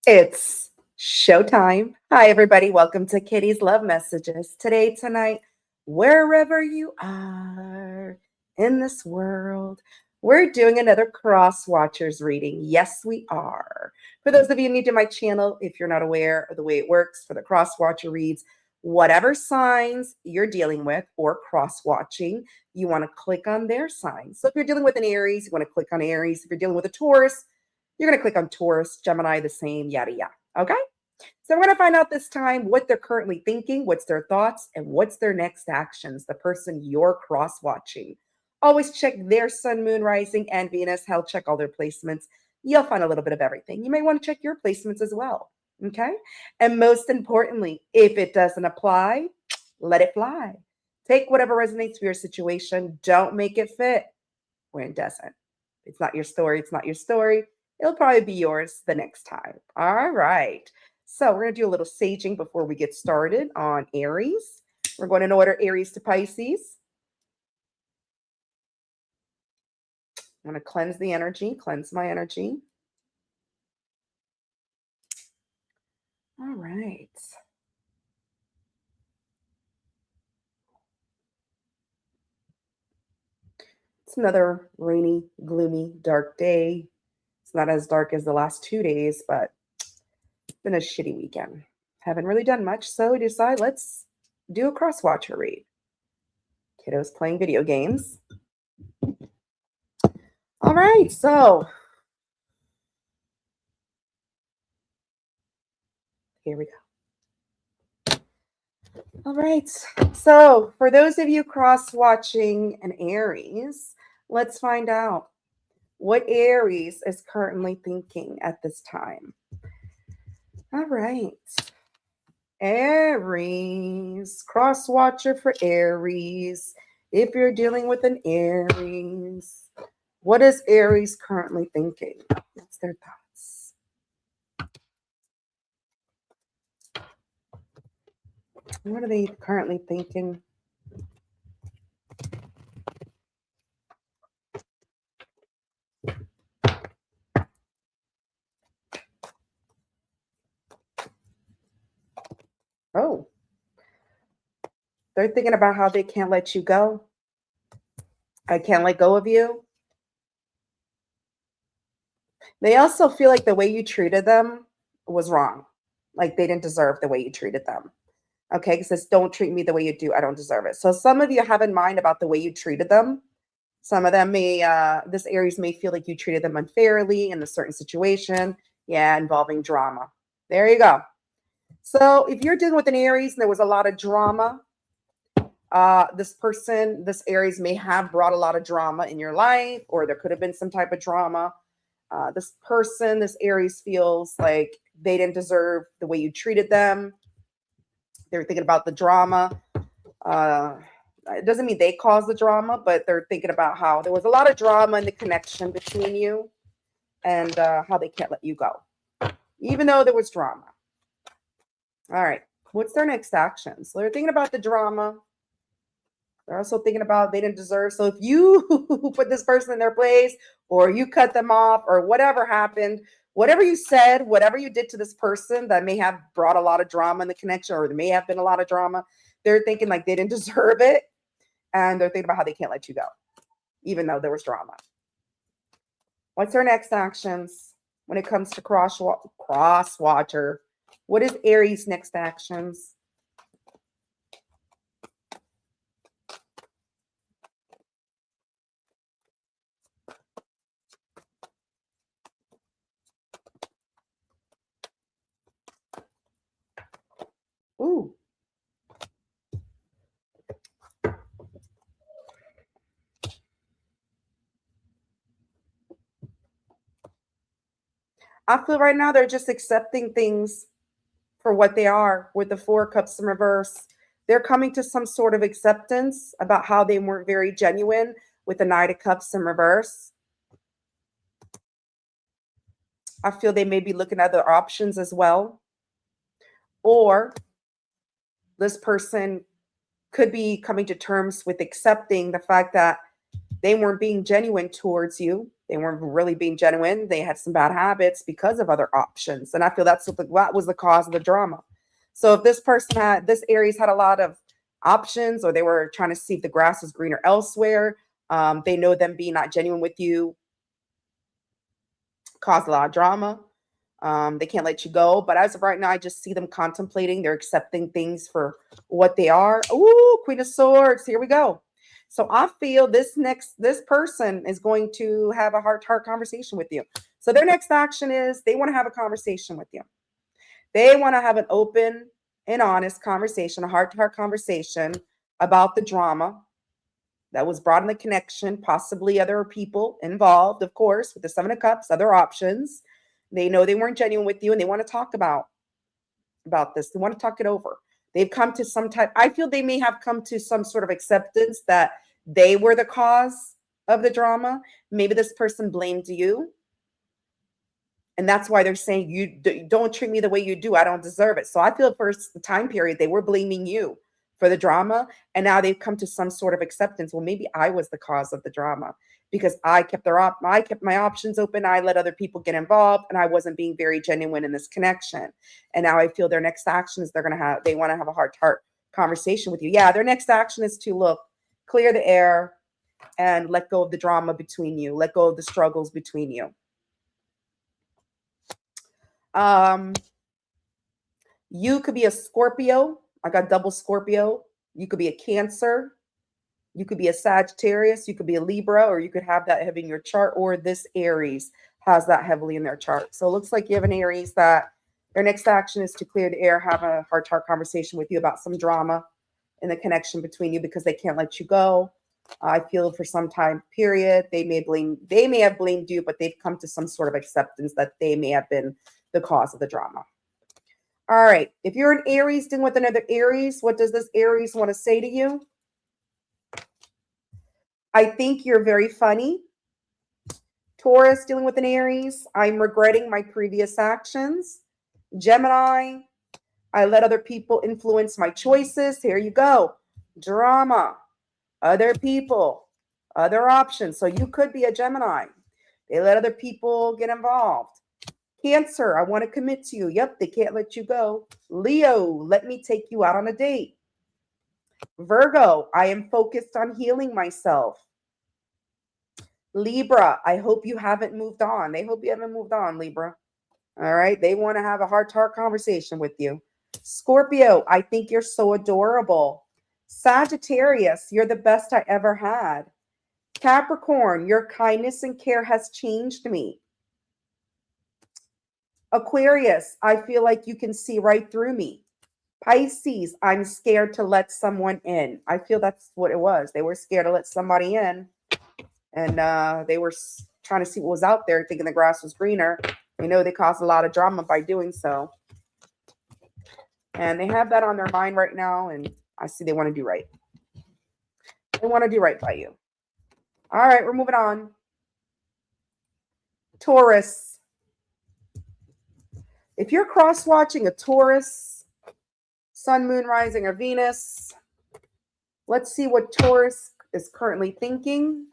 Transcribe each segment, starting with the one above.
It's showtime. Hi, everybody. Welcome to Kitty's Love Messages. Today, tonight, wherever you are in this world, we're doing another Crosswatchers reading. Yes, we are. For those of you new to my channel, if you're not aware of the way it works for the Crosswatcher reads, whatever signs you're dealing with or cross-watching, you want to click on their signs. So if you're dealing with an Aries, you want to click on Aries. If you're dealing with a Taurus, you're going to click on Taurus, Gemini, the same, yada, yada. Okay? So we're going to find out this time what they're currently thinking, what's their thoughts, and what's their next actions, the person you're cross-watching. Always check their sun, moon, rising, and Venus. Hell, check all their placements. You'll find a little bit of everything. You may want to check your placements as well. Okay? And most importantly, if it doesn't apply, let it fly. Take whatever resonates for your situation. Don't make it fit when it doesn't. It's not your story. It's not your story. It'll probably be yours the next time. All right. So we're going to do a little saging before we get started on Aries. We're going in order Aries to Pisces. I'm going to cleanse the energy, cleanse my energy. All right. It's another rainy, gloomy, dark day. It's not as dark as the last 2 days, but it's been a shitty weekend. Haven't really done much, so we decided let's do a Crosswatcher read. Kiddos playing video games. All right, so here we go. All right, so for those of you cross-watching an Aries, let's find out what Aries is currently thinking at this time. All right, Aries, cross-watcher for Aries. If you're dealing with an Aries, what is Aries currently thinking? What's their thoughts? What are they currently thinking? Oh, they're thinking about how they can't let you go. I can't let go of you. They also feel like the way you treated them was wrong. Like they didn't deserve the way you treated them. Okay, it says, don't treat me the way you do. I don't deserve it. So some of you have in mind about the way you treated them. Some of them may, this Aries may feel like you treated them unfairly in a certain situation. Yeah, involving drama. There you go. So if you're dealing with an Aries and there was a lot of drama, this Aries may have brought a lot of drama in your life, or there could have been some type of drama. This Aries feels like they didn't deserve the way you treated them. They're thinking about the drama. It doesn't mean they caused the drama, but they're thinking about how there was a lot of drama in the connection between you and how they can't let you go, even though there was drama. All right. What's their next action? So they're thinking about the drama. They're also thinking about they didn't deserve. So if you put this person in their place, or you cut them off, or whatever happened, whatever you said, whatever you did to this person that may have brought a lot of drama in the connection, or there may have been a lot of drama, they're thinking like they didn't deserve it. And they're thinking about how they can't let you go, even though there was drama. What's their next actions when it comes to Crosswatcher? What is Aries' next actions? Ooh. I feel right now they're just accepting things for what they are with the Four Cups in reverse. They're coming to some sort of acceptance about how they weren't very genuine with the Knight of Cups in reverse. I feel they may be looking at other options as well. Or this person could be coming to terms with accepting the fact that they weren't being genuine towards you. They weren't really being genuine. They had some bad habits because of other options. And I feel that's what was the cause of the drama. So if this person had, this Aries had a lot of options, or they were trying to see if the grass is greener elsewhere, they know them being not genuine with you caused a lot of drama. They can't let you go. But as of right now, I just see them contemplating. They're accepting things for what they are. Ooh, Queen of Swords. Here we go. So I feel this person is going to have a heart-to-heart conversation with you. So their next action is they want to have a conversation with you. They want to have an open and honest conversation, a heart-to-heart conversation about the drama that was brought in the connection, possibly other people involved, of course, with the Seven of Cups, other options. They know they weren't genuine with you, and they want to talk about this. They want to talk it over. They've come to some type, I feel they may have come to some sort of acceptance that they were the cause of the drama. Maybe this person blamed you. And that's why they're saying, you don't treat me the way you do. I don't deserve it. So I feel for the time period, they were blaming you for the drama. And now they've come to some sort of acceptance. Well, maybe I was the cause of the drama because I kept my options open. I let other people get involved, and I wasn't being very genuine in this connection. And now I feel their next action is they want to have a heart-to-heart conversation with you. Yeah, their next action is to clear the air and let go of the drama between you. Let go of the struggles between you. You could be a Scorpio. I got double Scorpio. You could be a Cancer. You could be a Sagittarius. You could be a Libra, or you could have that heavy in your chart, or this Aries has that heavily in their chart. So it looks like you have an Aries that their next action is to clear the air, have a heart-to-heart conversation with you about some drama in the connection between you because they can't let you go. I feel for some time period, they may have blamed you, but they've come to some sort of acceptance that they may have been the cause of the drama. All right. If you're an Aries dealing with another Aries, what does this Aries want to say to you? I think you're very funny. Taurus dealing with an Aries. I'm regretting my previous actions. Gemini. I let other people influence my choices. Here you go. Drama. Other people. Other options. So you could be a Gemini. They let other people get involved. Cancer, I want to commit to you. Yep, they can't let you go. Leo, let me take you out on a date. Virgo, I am focused on healing myself. Libra, I hope you haven't moved on. They hope you haven't moved on, Libra. All right, they want to have a heart-to-heart conversation with you. Scorpio, I think you're so adorable. Sagittarius, you're the best I ever had. Capricorn, your kindness and care has changed me. Aquarius, I feel like you can see right through me. Pisces, I'm scared to let someone in. I feel that's what it was. They were scared to let somebody in. And they were trying to see what was out there, thinking the grass was greener. They know they caused a lot of drama by doing so. And they have that on their mind right now. And I see they want to do right. They want to do right by you. All right, we're moving on. Taurus. If you're cross-watching a Taurus, Sun, Moon, Rising, or Venus, let's see what Taurus is currently thinking.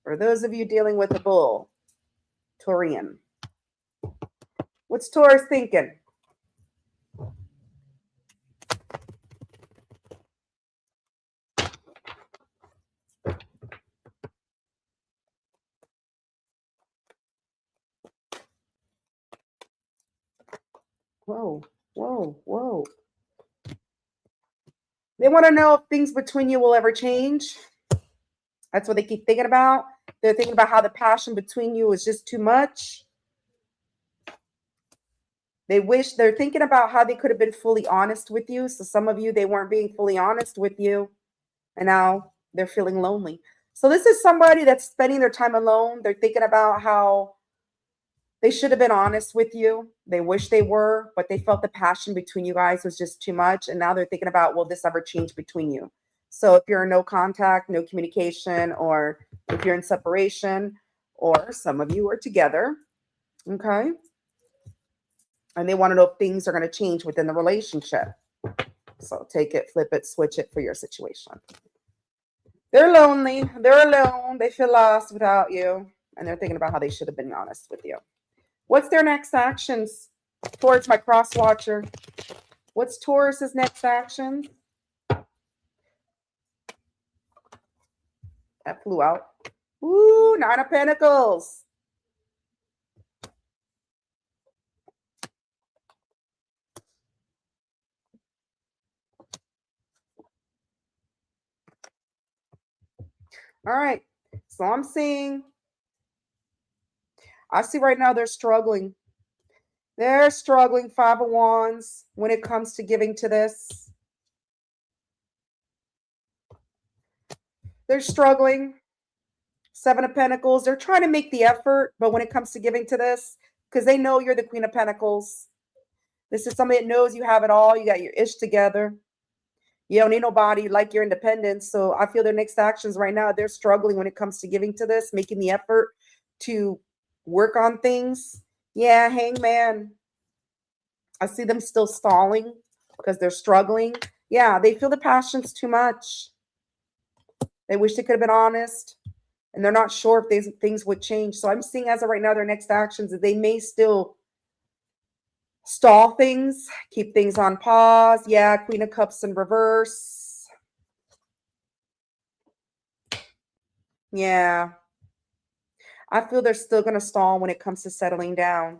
For those of you dealing with a bull, Taurian. What's Taurus thinking? Whoa, whoa, whoa. They want to know if things between you will ever change. That's what they keep thinking about. They're thinking about how the passion between you is just too much. They're thinking about how they could have been fully honest with you. So some of you, they weren't being fully honest with you. And now they're feeling lonely. So this is somebody that's spending their time alone. They're thinking about how they should have been honest with you. They wish they were, but they felt the passion between you guys was just too much. And now they're thinking about, will this ever change between you? So if you're in no contact, no communication, or if you're in separation, or some of you are together, okay? And they want to know if things are going to change within the relationship. So take it, flip it, switch it for your situation. They're lonely. They're alone. They feel lost without you. And they're thinking about how they should have been honest with you. What's their next actions towards my Crosswatcher? What's Taurus's next action? That flew out. Ooh, Nine of Pentacles. All right. So I'm seeing, I see right now they're struggling. They're struggling, Five of Wands, when it comes to giving to this. They're struggling. Seven of Pentacles. They're trying to make the effort, but when it comes to giving to this, because they know you're the Queen of Pentacles. This is somebody that knows you have it all. You got your ish together. You don't need nobody. You like your independence. So I feel their next actions right now, they're struggling when it comes to giving to this, making the effort to work on things. Yeah, Hangman. I see them still stalling because they're struggling. Yeah, they feel the passion's too much. They wish they could have been honest. And they're not sure if these things would change. So I'm seeing as of right now, their next actions is they may still stall things, keep things on pause. Yeah, Queen of Cups in reverse. Yeah. I feel they're still going to stall when it comes to settling down.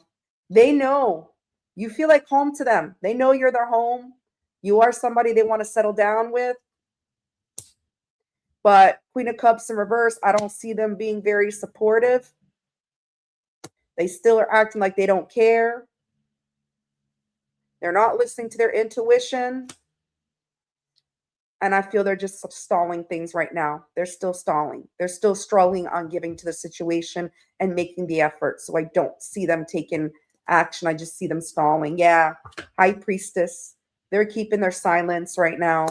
They know you feel like home to them. They know you're their home. You are somebody they want to settle down with. But Queen of Cups in reverse, I don't see them being very supportive. They still are acting like they don't care. They're not listening to their intuition. And I feel they're just stalling things right now. They're still stalling. They're still struggling on giving to the situation and making the effort. So I don't see them taking action. I just see them stalling. Yeah. High Priestess. They're keeping their silence right now.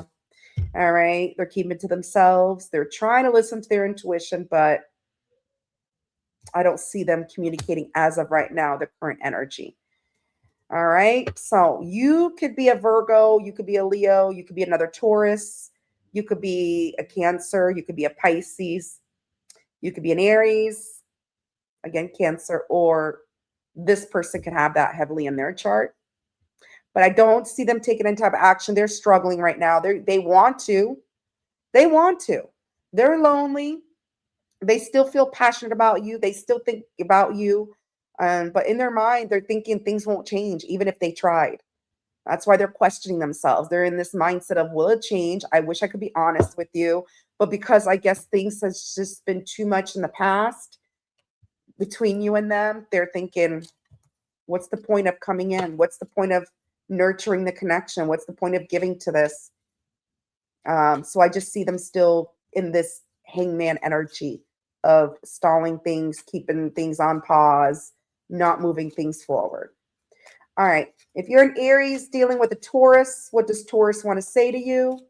All right. They're keeping it to themselves. They're trying to listen to their intuition, but I don't see them communicating as of right now, the current energy. All right. So you could be a Virgo, you could be a Leo, you could be another Taurus, you could be a Cancer, you could be a Pisces, you could be an Aries, again, Cancer, or this person can have that heavily in their chart. But I don't see them taking any type of action. They're struggling right now. They want to. They want to. They're lonely. They still feel passionate about you. They still think about you. But in their mind, they're thinking things won't change, even if they tried. That's why they're questioning themselves. They're in this mindset of, will it change? I wish I could be honest with you. But because I guess things has just been too much in the past between you and them, they're thinking, what's the point of coming in? What's the point of nurturing the connection? What's the point of giving to this? So I just see them still in this hangman energy of stalling things, keeping things on pause, not moving things forward. All right. If you're an Aries dealing with a Taurus, what does Taurus want to say to you?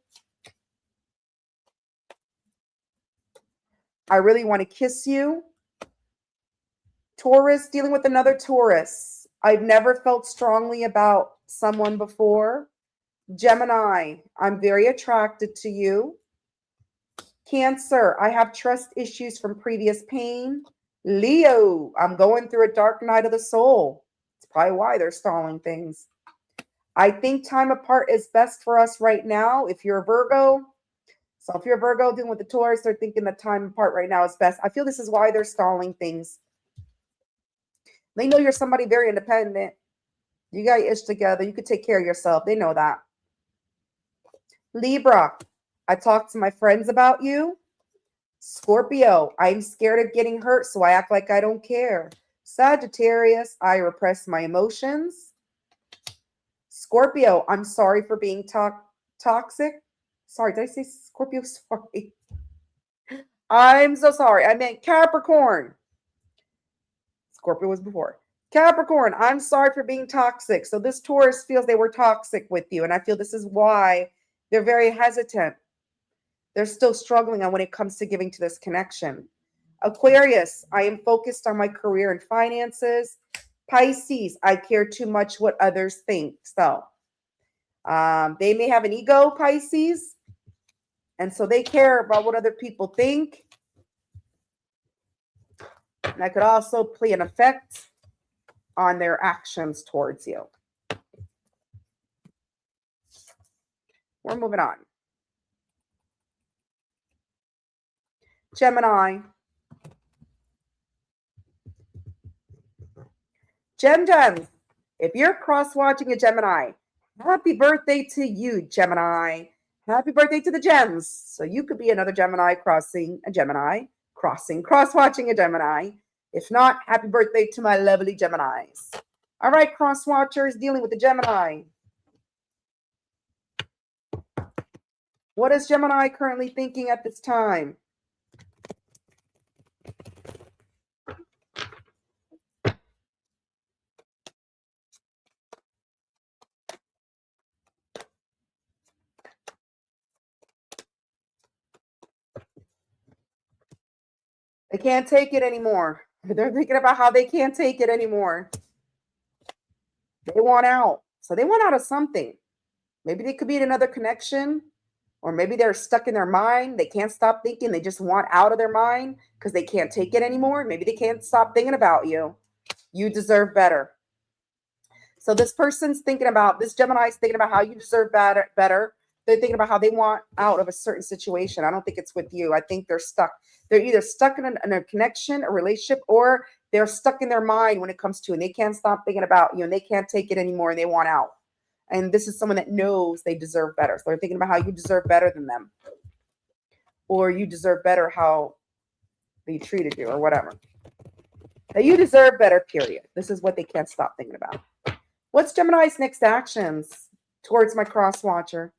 I really want to kiss you. Taurus dealing with another Taurus. I've never felt strongly about someone before. Gemini, I'm very attracted to you. Cancer, I have trust issues from previous pain. Leo, I'm going through a dark night of the soul. It's probably why they're stalling things. I think time apart is best for us right now. If you're a Virgo, so if you're a Virgo dealing with the Taurus, they're thinking that time apart right now is best. I feel this is why they're stalling things. They know you're somebody very independent. You got your ish together. You could take care of yourself. They know that. Libra, I talked to my friends about you. Scorpio, I'm scared of getting hurt, so I act like I don't care. Sagittarius, I repress my emotions. Scorpio, I'm sorry for being toxic. Sorry, did I say Scorpio? Sorry. I'm so sorry. I meant Capricorn. Scorpio was before. Capricorn, I'm sorry for being toxic. So this Taurus feels they were toxic with you. And I feel this is why they're very hesitant. They're still struggling on when it comes to giving to this connection. Aquarius, I am focused on my career and finances. Pisces, I care too much what others think. So they may have an ego, Pisces, And so they care about what other people think. And that could also play an effect on their actions towards you. We're moving on. Gemini. Gems. If you're cross-watching a Gemini, happy birthday to you, Gemini. Happy birthday to the gems. So you could be another Gemini crossing a Gemini, cross-watching a Gemini. If not, happy birthday to my lovely Geminis. All right, cross-watchers dealing with the Gemini. What is Gemini currently thinking at this time? They can't take it anymore. They're thinking about how they can't take it anymore. They want out. So they want out of something. Maybe they could be in another connection, or maybe they're stuck in their mind. They can't stop thinking. They just want out of their mind because they can't take it anymore. Maybe they can't stop thinking about you. You deserve better. So this person's thinking about, this Gemini's thinking about how you deserve better. They're thinking about how they want out of a certain situation. I don't think it's with you. I think they're stuck. They're either stuck in a connection, a relationship, or they're stuck in their mind when it comes to, and they can't stop thinking about you, and they can't take it anymore, and they want out. And this is someone that knows they deserve better. So they're thinking about how you deserve better than them, or you deserve better how they treated you, or whatever. That you deserve better, period. This is what they can't stop thinking about. What's Gemini's next actions towards my cross-watcher?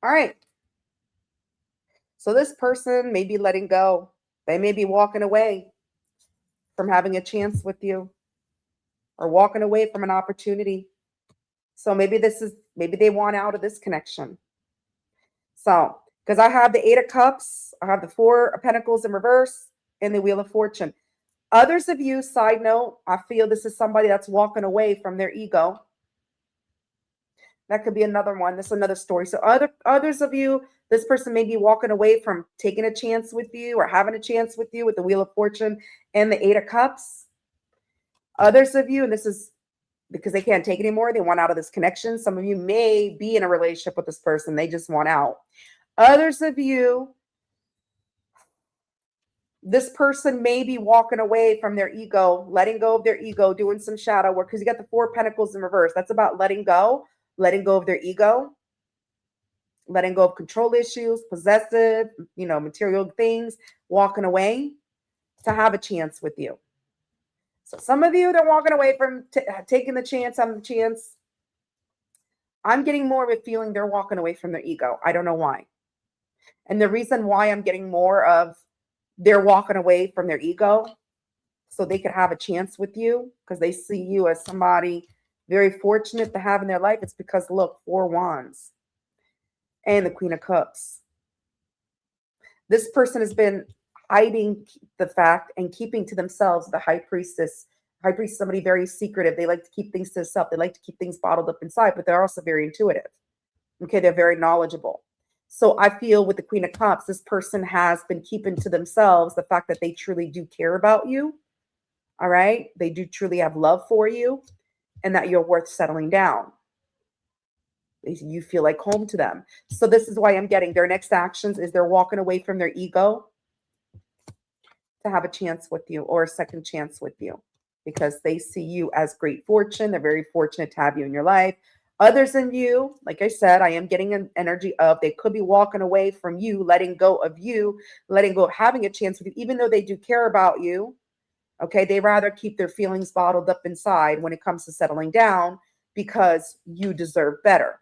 All right. So this person may be letting go. They may be walking away from having a chance with you, or walking away from an opportunity. So maybe they want out of this connection. So, because I have the Eight of Cups, I have the Four of Pentacles in reverse, and the Wheel of Fortune. Others of you, side note, I feel this is somebody that's walking away from their ego. That could be another one. That's another story. So others of you, this person may be walking away from taking a chance with you, or having a chance with you with the Wheel of Fortune and the Eight of Cups. Others of you, and this is because they can't take it anymore, they want out of this connection. Some of you may be in a relationship with this person. They just want out. Others of you, this person may be walking away from their ego, letting go of their ego, doing some shadow work, because you got the Four of Pentacles in reverse. That's about letting go of their ego, letting go of control issues, possessive, material things, walking away to have a chance with you. So some of you, they're walking away from taking the chance on the chance. I'm getting more of a feeling they're walking away from their ego. I don't know why. And the reason why I'm getting more of they're walking away from their ego so they could have a chance with you, because they see you as somebody very fortunate to have in their life. It's because, look, Four Wands and the Queen of Cups. This person has been hiding the fact and keeping to themselves. The High Priestess. High Priest is somebody very secretive. They like to keep things to themselves. They like to keep things bottled up inside, but they're also very intuitive. Okay, they're very knowledgeable. So I feel with the Queen of Cups, this person has been keeping to themselves the fact that they truly do care about you. All right. They do truly have love for you, and that you're worth settling down. You feel like home to them. So this is why I'm getting their next actions is they're walking away from their ego to have a chance with you, or a second chance with you, because they see you as great fortune. They're very fortunate to have you in your life. Others than you, like I said, I am getting an energy of they could be walking away from you, letting go of having a chance with you, even though they do care about you. Okay, they rather keep their feelings bottled up inside when it comes to settling down, because you deserve better.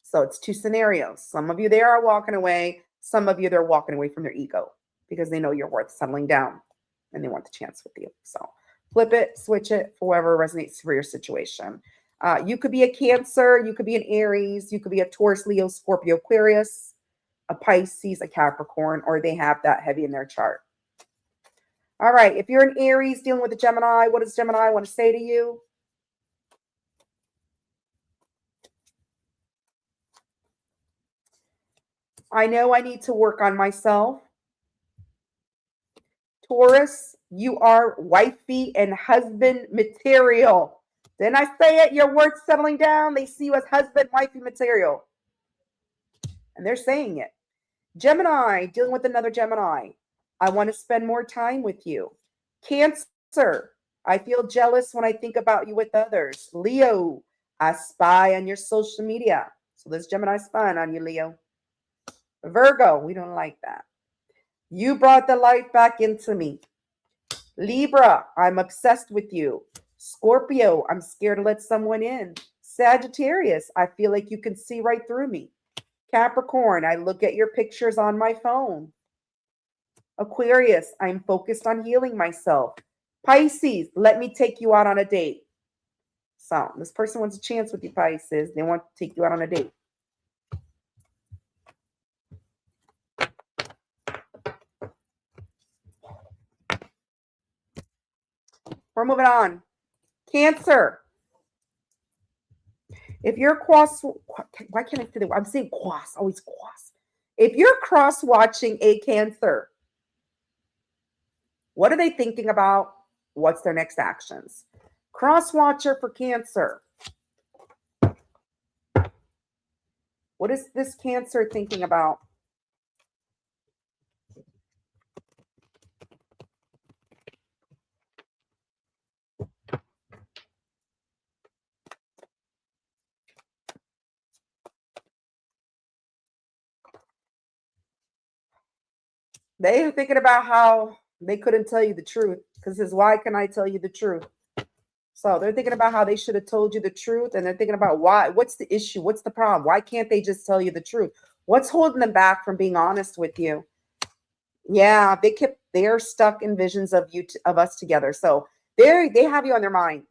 So it's two scenarios. Some of you, they are walking away. Some of you, they're walking away from their ego because they know you're worth settling down and they want the chance with you. So flip it, switch it for whoever resonates for your situation. You could be a Cancer, you could be an Aries, you could be a Taurus, Leo, Scorpio, Aquarius, a Pisces, a Capricorn, or they have that heavy in their chart. All right, if you're an Aries dealing with a Gemini, what does Gemini want to say to you? I know I need to work on myself. Taurus, you are wifey and husband material. Didn't I say it? You're worth settling down. They see you as husband, wifey material. And they're saying it. Gemini, dealing with another Gemini. I want to spend more time with you. Cancer, I feel jealous when I think about you with others. Leo, I spy on your social media. So there's Gemini spying on you, Leo. Virgo, we don't like that. You brought the light back into me. Libra, I'm obsessed with you. Scorpio, I'm scared to let someone in. Sagittarius, I feel like you can see right through me. Capricorn, I look at your pictures on my phone. Aquarius, I'm focused on healing myself. Pisces, let me take you out on a date. So this person wants a chance with you, Pisces. They want to take you out on a date. We're moving on. Cancer. If you're why can't I say that? I'm saying cross, always cross. If you're cross watching a Cancer, what are they thinking about? What's their next actions? Crosswatcher for Cancer. What is this Cancer thinking about? They're thinking about how they couldn't tell you the truth because it's why can I tell you the truth? So they're thinking about how they should have told you the truth, and they're thinking about why. What's the issue? What's the problem? Why can't they just tell you the truth? What's holding them back from being honest with you? Yeah, they're stuck in visions of of us together. So they have you on their mind.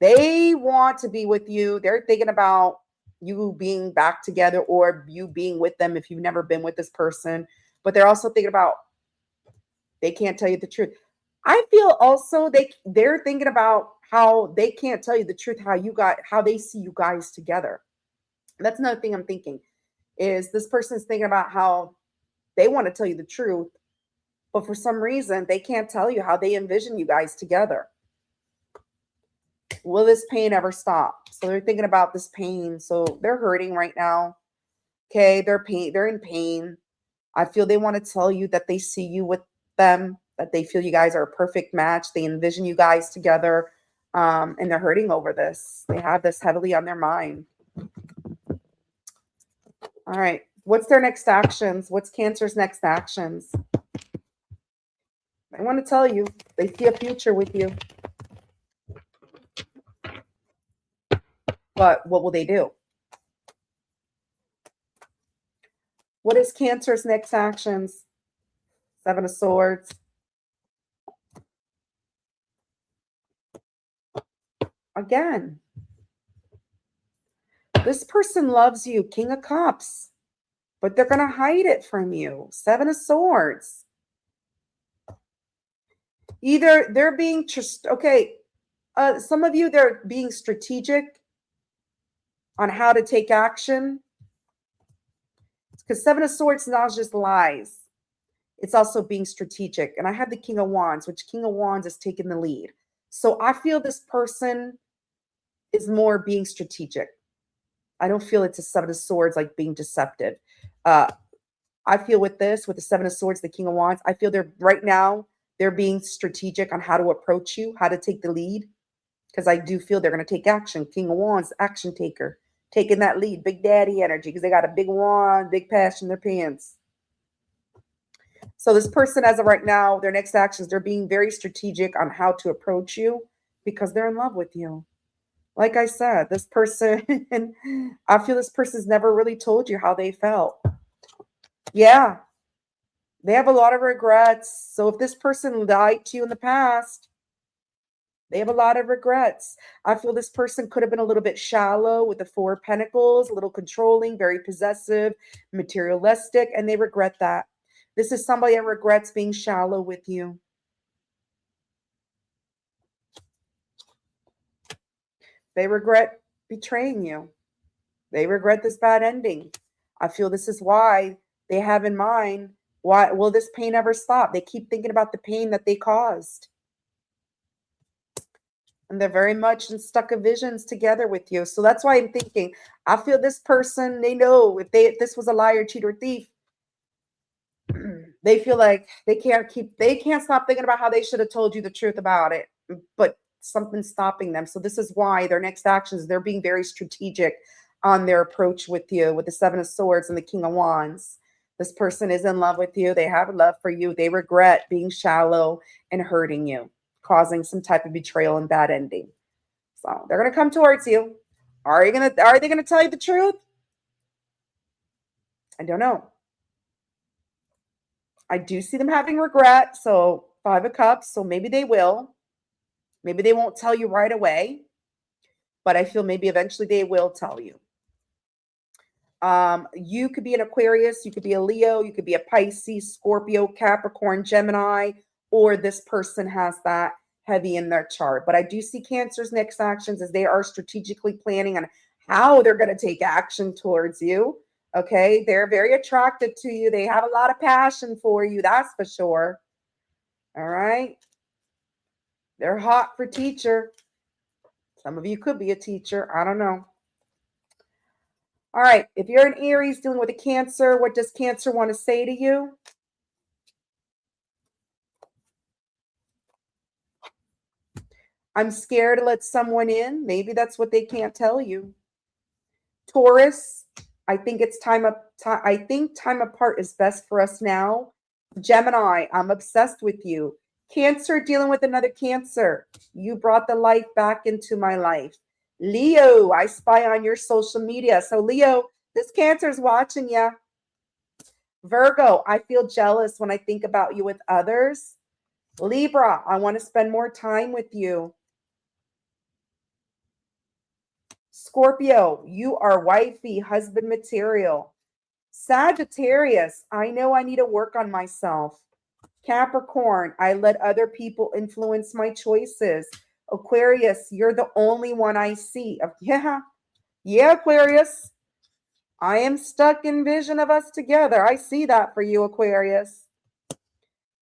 They want to be with you. They're thinking about you being back together or you being with them if you've never been with this person. But they're also thinking about they can't tell you the truth. I feel also they're thinking about how they can't tell you the truth, how they see you guys together. That's another thing I'm thinking is this person's thinking about how they want to tell you the truth, but for some reason they can't tell you how they envision you guys together. Will this pain ever stop? So they're thinking about this pain. So they're hurting right now. Okay, they're in pain. I feel they want to tell you that they see you with them, that they feel you guys are a perfect match. They envision you guys together, and they're hurting over this. They have this heavily on their mind. All right. What's their next actions? What's Cancer's next actions? I want to tell you, they see a future with you. But what will they do? What is Cancer's next actions? Seven of Swords. Again, this person loves you, King of Cups, but they're going to hide it from you. Seven of Swords. Either they're being just okay. Some of you, they're being strategic on how to take action. Because Seven of Swords not just lies. It's also being strategic. And I have the King of Wands, which King of Wands is taking the lead. So I feel this person is more being strategic. I don't feel it's a Seven of Swords like being deceptive. I feel with the Seven of Swords, the King of Wands, I feel they're being strategic on how to approach you, how to take the lead. Because I do feel they're going to take action. King of Wands, action taker, taking that lead, big daddy energy, because they got a big wand, big passion in their pants. So this person, as of right now, their next actions, they're being very strategic on how to approach you because they're in love with you. Like I said, this person, I feel this person's never really told you how they felt. Yeah. They have a lot of regrets. So if this person lied to you in the past, they have a lot of regrets. I feel this person could have been a little bit shallow with the Four of Pentacles, a little controlling, very possessive, materialistic, and they regret that. This is somebody that regrets being shallow with you. They regret betraying you. They regret this bad ending. I feel this is why they have in mind, why will this pain ever stop? They keep thinking about the pain that they caused. And they're very much stuck in visions together with you. So that's why I'm thinking, I feel this person, they know if this was a liar, cheat, or thief, they feel like they can't stop thinking about how they should have told you the truth about it, but something's stopping them. So this is why their next actions, they're being very strategic on their approach with you, with the Seven of Swords and the King of Wands. This person is in love with you. They have love for you. They regret being shallow and hurting you, causing some type of betrayal and bad ending. So they're going to come towards you. Are they going to tell you the truth? I don't know. I do see them having regret. So Five of Cups. So maybe they will. Maybe they won't tell you right away, but I feel maybe eventually they will tell you. You could be an Aquarius, you could be a Leo, you could be a Pisces, Scorpio, Capricorn, Gemini, or this person has that heavy in their chart. But I do see Cancer's next actions as they are strategically planning on how they're going to take action towards you. Okay, they're very attracted to you. They have a lot of passion for you, that's for sure. All right. They're hot for teacher. Some of you could be a teacher. I don't know. All right. If you're an Aries dealing with a Cancer, what does Cancer want to say to you? I'm scared to let someone in. Maybe that's what they can't tell you. Taurus, I think time apart is best for us now. Gemini, I'm obsessed with you. Cancer, dealing with another Cancer. You brought the life back into my life. Leo, I spy on your social media. So Leo, this Cancer is watching you. Virgo, I feel jealous when I think about you with others. Libra, I want to spend more time with you. Scorpio, you are wifey, husband material. Sagittarius, I know I need to work on myself. Capricorn, I let other people influence my choices. Aquarius, you're the only one I see. Yeah, Aquarius. I am stuck in vision of us together. I see that for you, Aquarius.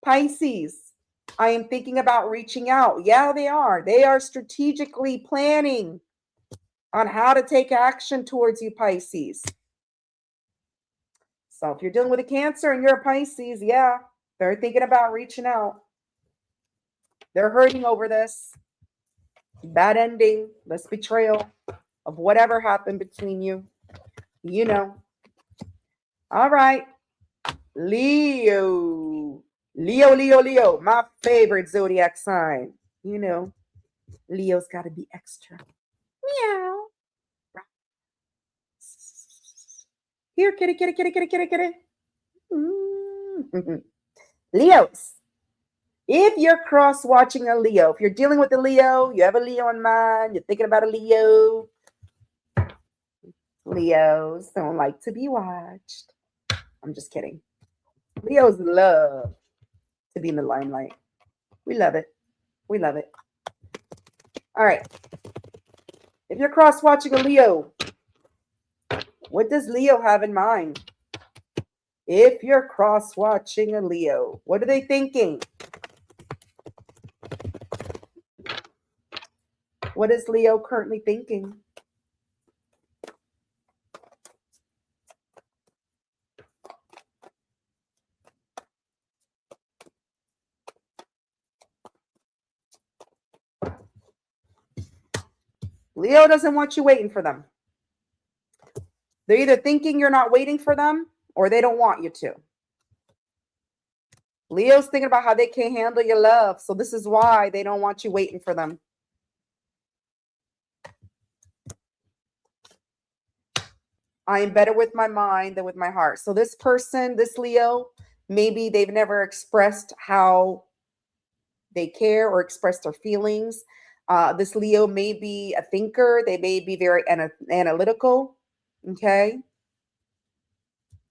Pisces, I am thinking about reaching out. Yeah, they are. They are strategically planning on how to take action towards you, Pisces. So if you're dealing with a Cancer and you're a Pisces, yeah, they're thinking about reaching out. They're hurting over this bad ending, this betrayal of whatever happened between you. You know. All right. Leo. Leo. My favorite zodiac sign. You know, Leo's got to be extra. Meow. Here, kitty. Leos. If you're cross-watching a Leo, if you're dealing with a Leo, you have a Leo in mind, you're thinking about a Leo. Leos don't like to be watched. I'm just kidding. Leos love to be in the limelight. We love it. All right. If you're cross-watching a Leo, what does Leo have in mind? If you're cross-watching a Leo, what are they thinking? What is Leo currently thinking? Leo doesn't want you waiting for them. They're either thinking you're not waiting for them or they don't want you to. Leo's thinking about how they can't handle your love. So this is why they don't want you waiting for them. I am better with my mind than with my heart. So this person, this Leo, maybe they've never expressed how they care or express their feelings. This Leo may be a thinker. They may be very analytical. Okay.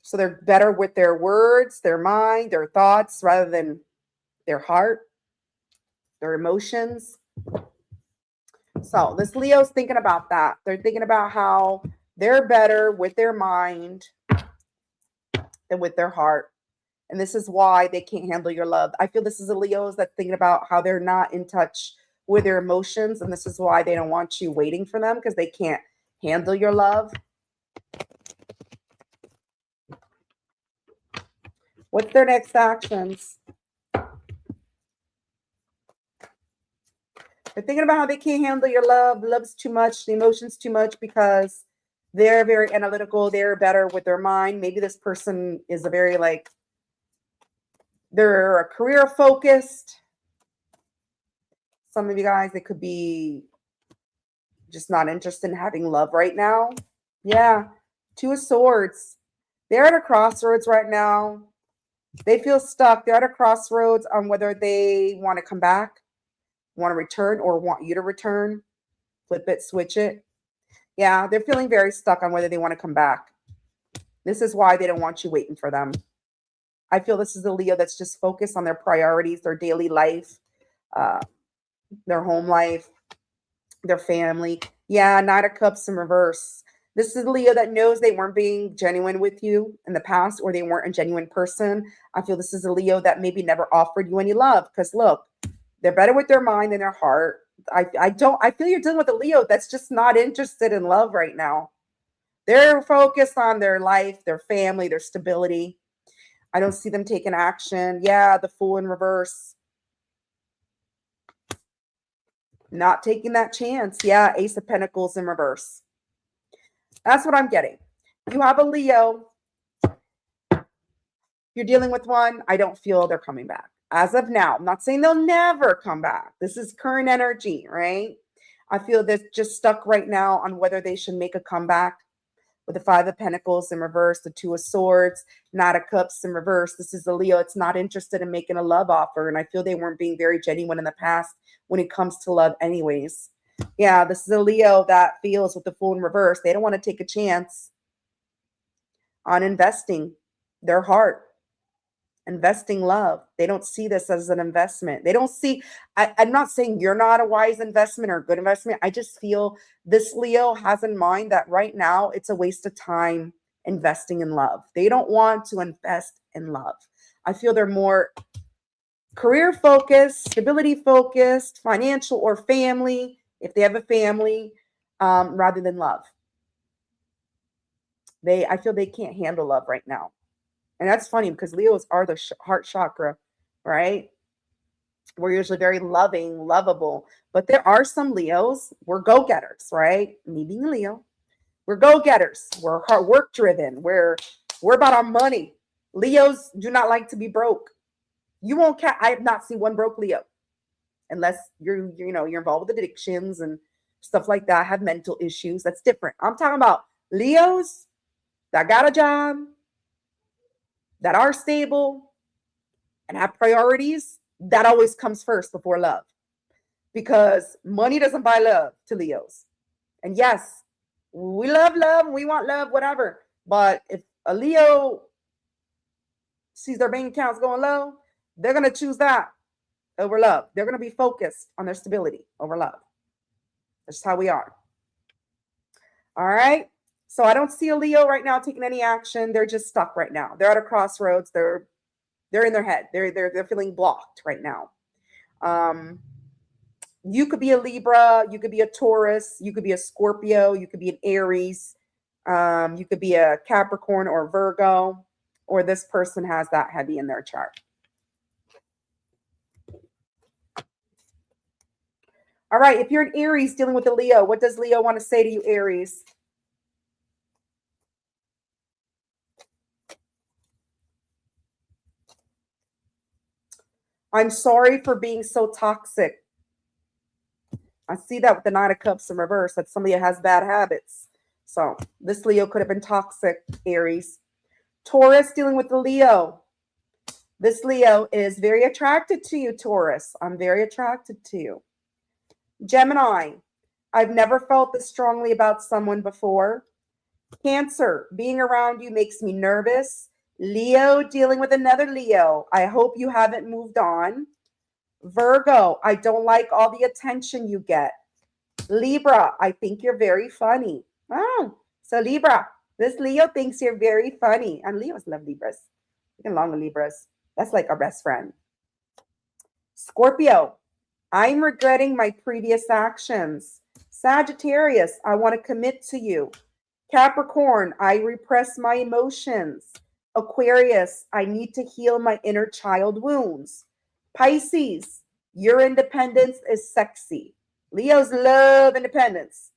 So they're better with their words, their mind, their thoughts, rather than their heart, their emotions. So this Leo's thinking about that. They're thinking about how they're better with their mind than with their heart. And this is why they can't handle your love. I feel this is a Leo's that's thinking about how they're not in touch with their emotions. And this is why they don't want you waiting for them, because they can't handle your love. What's their next actions? They're thinking about how they can't handle your love. Love's too much. The emotions too much, because they're very analytical. They're better with their mind. Maybe this person is a very they're career focused. Some of you guys, they could be just not interested in having love right now. Yeah. Two of Swords. They're at a crossroads right now. They feel stuck. They're at a crossroads on whether they want to come back, want to return, or want you to return. Flip it, switch it. Yeah, they're feeling very stuck on whether they want to come back. This is why they don't want you waiting for them. I feel this is a Leo that's just focused on their priorities, their daily life, their home life, their family. Yeah, Knight of Cups in reverse. This is a Leo that knows they weren't being genuine with you in the past, or they weren't a genuine person. I feel this is a Leo that maybe never offered you any love, because look, they're better with their mind than their heart. I feel you're dealing with a Leo that's just not interested in love right now. They're focused on their life, their family, their stability. I don't see them taking action. Yeah, the Fool in reverse. Not taking that chance. Yeah, Ace of Pentacles in reverse. That's what I'm getting. You have a Leo. You're dealing with one. I don't feel they're coming back. As of now, I'm not saying they'll never come back. This is current energy, right? I feel they're just stuck right now on whether they should make a comeback. With the Five of Pentacles in reverse, the Two of Swords, Knight of Cups in reverse. This is a Leo. It's not interested in making a love offer. And I feel they weren't being very genuine in the past when it comes to love anyways. Yeah, this is a Leo that feels with the Fool in reverse. They don't want to take a chance on investing their heart, investing love. They don't see this as an investment. They don't see, I'm not saying you're not a wise investment or a good investment. I just feel this Leo has in mind that right now it's a waste of time investing in love. They don't want to invest in love. I feel they're more career focused, stability focused, financial or family, if they have a family, rather than love. I feel they can't handle love right now. And that's funny because Leos are the heart chakra, right? We're usually very loving, lovable. But there are some Leos, we're go-getters, right? Me being a Leo, we're go-getters. We're hard work driven. We're about our money. Leos do not like to be broke. You won't I have not seen one broke Leo. Unless you're involved with addictions and stuff like that, have mental issues. That's different. I'm talking about Leos that got a job, that are stable and have priorities. That always comes first before love, because money doesn't buy love to Leos. And yes, we love love, we want love, whatever. But if a Leo sees their bank accounts going low, they're going to choose that over love. They're going to be focused on their stability over love. That's how we are. All right. So I don't see a Leo right now taking any action. They're just stuck right now. They're at a crossroads. They're in their head. They're feeling blocked right now. You could be a Libra. You could be a Taurus. You could be a Scorpio. You could be an Aries. You could be a Capricorn or Virgo, or this person has that heavy in their chart. All right. If you're an Aries dealing with a Leo, what does Leo want to say to you, Aries? I'm sorry for being so toxic. I see that with the Nine of Cups in reverse, that somebody has bad habits. So this Leo could have been toxic, Aries. Taurus, dealing with the Leo. This Leo is very attracted to you, Taurus. I'm very attracted to you. Gemini, I've never felt this strongly about someone before. Cancer, being around you makes me nervous. Leo, dealing with another Leo. I hope you haven't moved on. Virgo, I don't like all the attention you get. Libra, I think you're very funny. Oh, so Libra, this Leo thinks you're very funny. And Leos love Libras. We get along with Libras. That's like our best friend. Scorpio, I'm regretting my previous actions. Sagittarius, I want to commit to you. Capricorn, I repress my emotions. Aquarius, I need to heal my inner child wounds. Pisces, your independence is sexy. Leos love independence.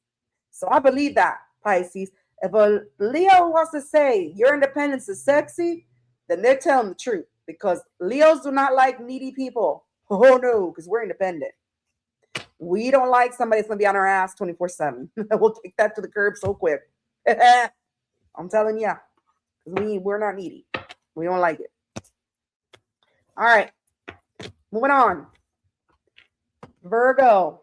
So I believe that, Pisces. If a Leo wants to say your independence is sexy, then they're telling the truth, because Leos do not like needy people. Oh no, because we're independent. We don't like somebody that's going to be on our ass 24/7. We'll kick that to the curb so quick. I'm telling you, we're not needy. We don't like it. All right, moving on. Virgo.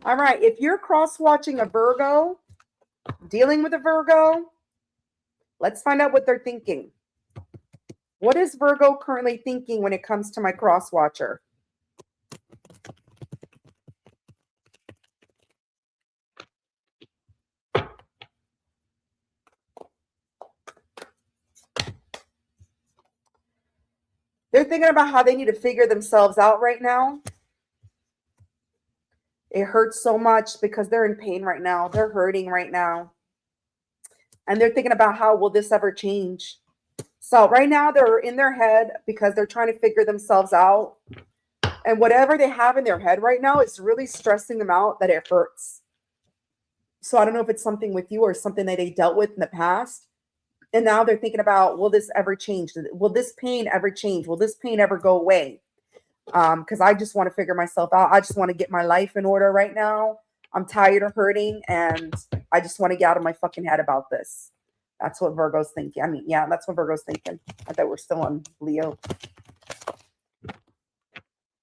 All right, if you're cross-watching a Virgo, dealing with a Virgo, let's find out what they're thinking. What is Virgo currently thinking when it comes to my cross-watcher? They're thinking about how they need to figure themselves out right now. It hurts so much because they're in pain right now. They're hurting right now. And they're thinking about how will this ever change? So right now they're in their head because they're trying to figure themselves out. And whatever they have in their head right now is really stressing them out, that it hurts. So I don't know if it's something with you or something that they dealt with in the past. And now they're thinking about, will this ever change? Will this pain ever change? Will this pain ever go away? Because I just want to figure myself out. I just want to get my life in order right now. I'm tired of hurting, and I just want to get out of my fucking head about this. That's what Virgo's thinking. I mean, yeah, that's what Virgo's thinking. I thought we're still on Leo.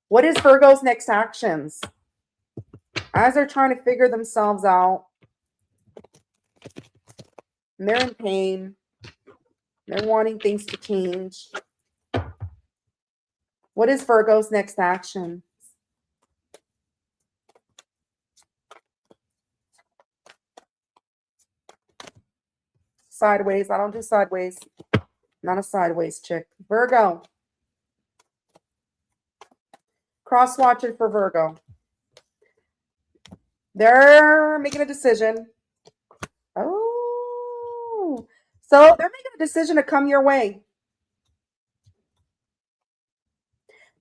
What is Virgo's next actions? As they're trying to figure themselves out, and they're in pain, they're wanting things to change. What is Virgo's next action? Sideways. I don't do sideways. Not a sideways chick. Virgo. Crosswatcher for Virgo. They're making a decision. Oh. So they're making a decision to come your way.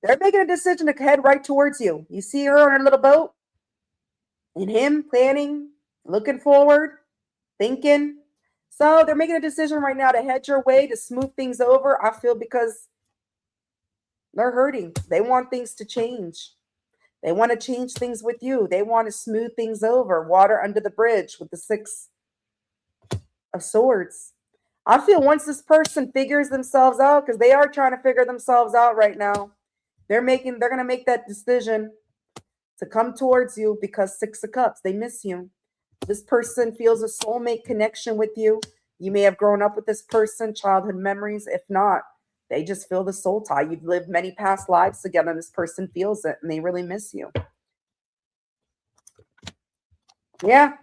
They're making a decision to head right towards you. You see her on her little boat? And him planning, looking forward, thinking. So they're making a decision right now to head your way, to smooth things over. I feel because they're hurting. They want things to change. They want to change things with you. They want to smooth things over. Water under the bridge with the Six of Swords. I feel once this person figures themselves out, because they are trying to figure themselves out right now. They're going to make that decision to come towards you because Six of Cups, they miss you. This person feels a soulmate connection with you. You may have grown up with this person, childhood memories. If not, they just feel the soul tie. You've lived many past lives together, and this person feels it, and they really miss you. Yeah.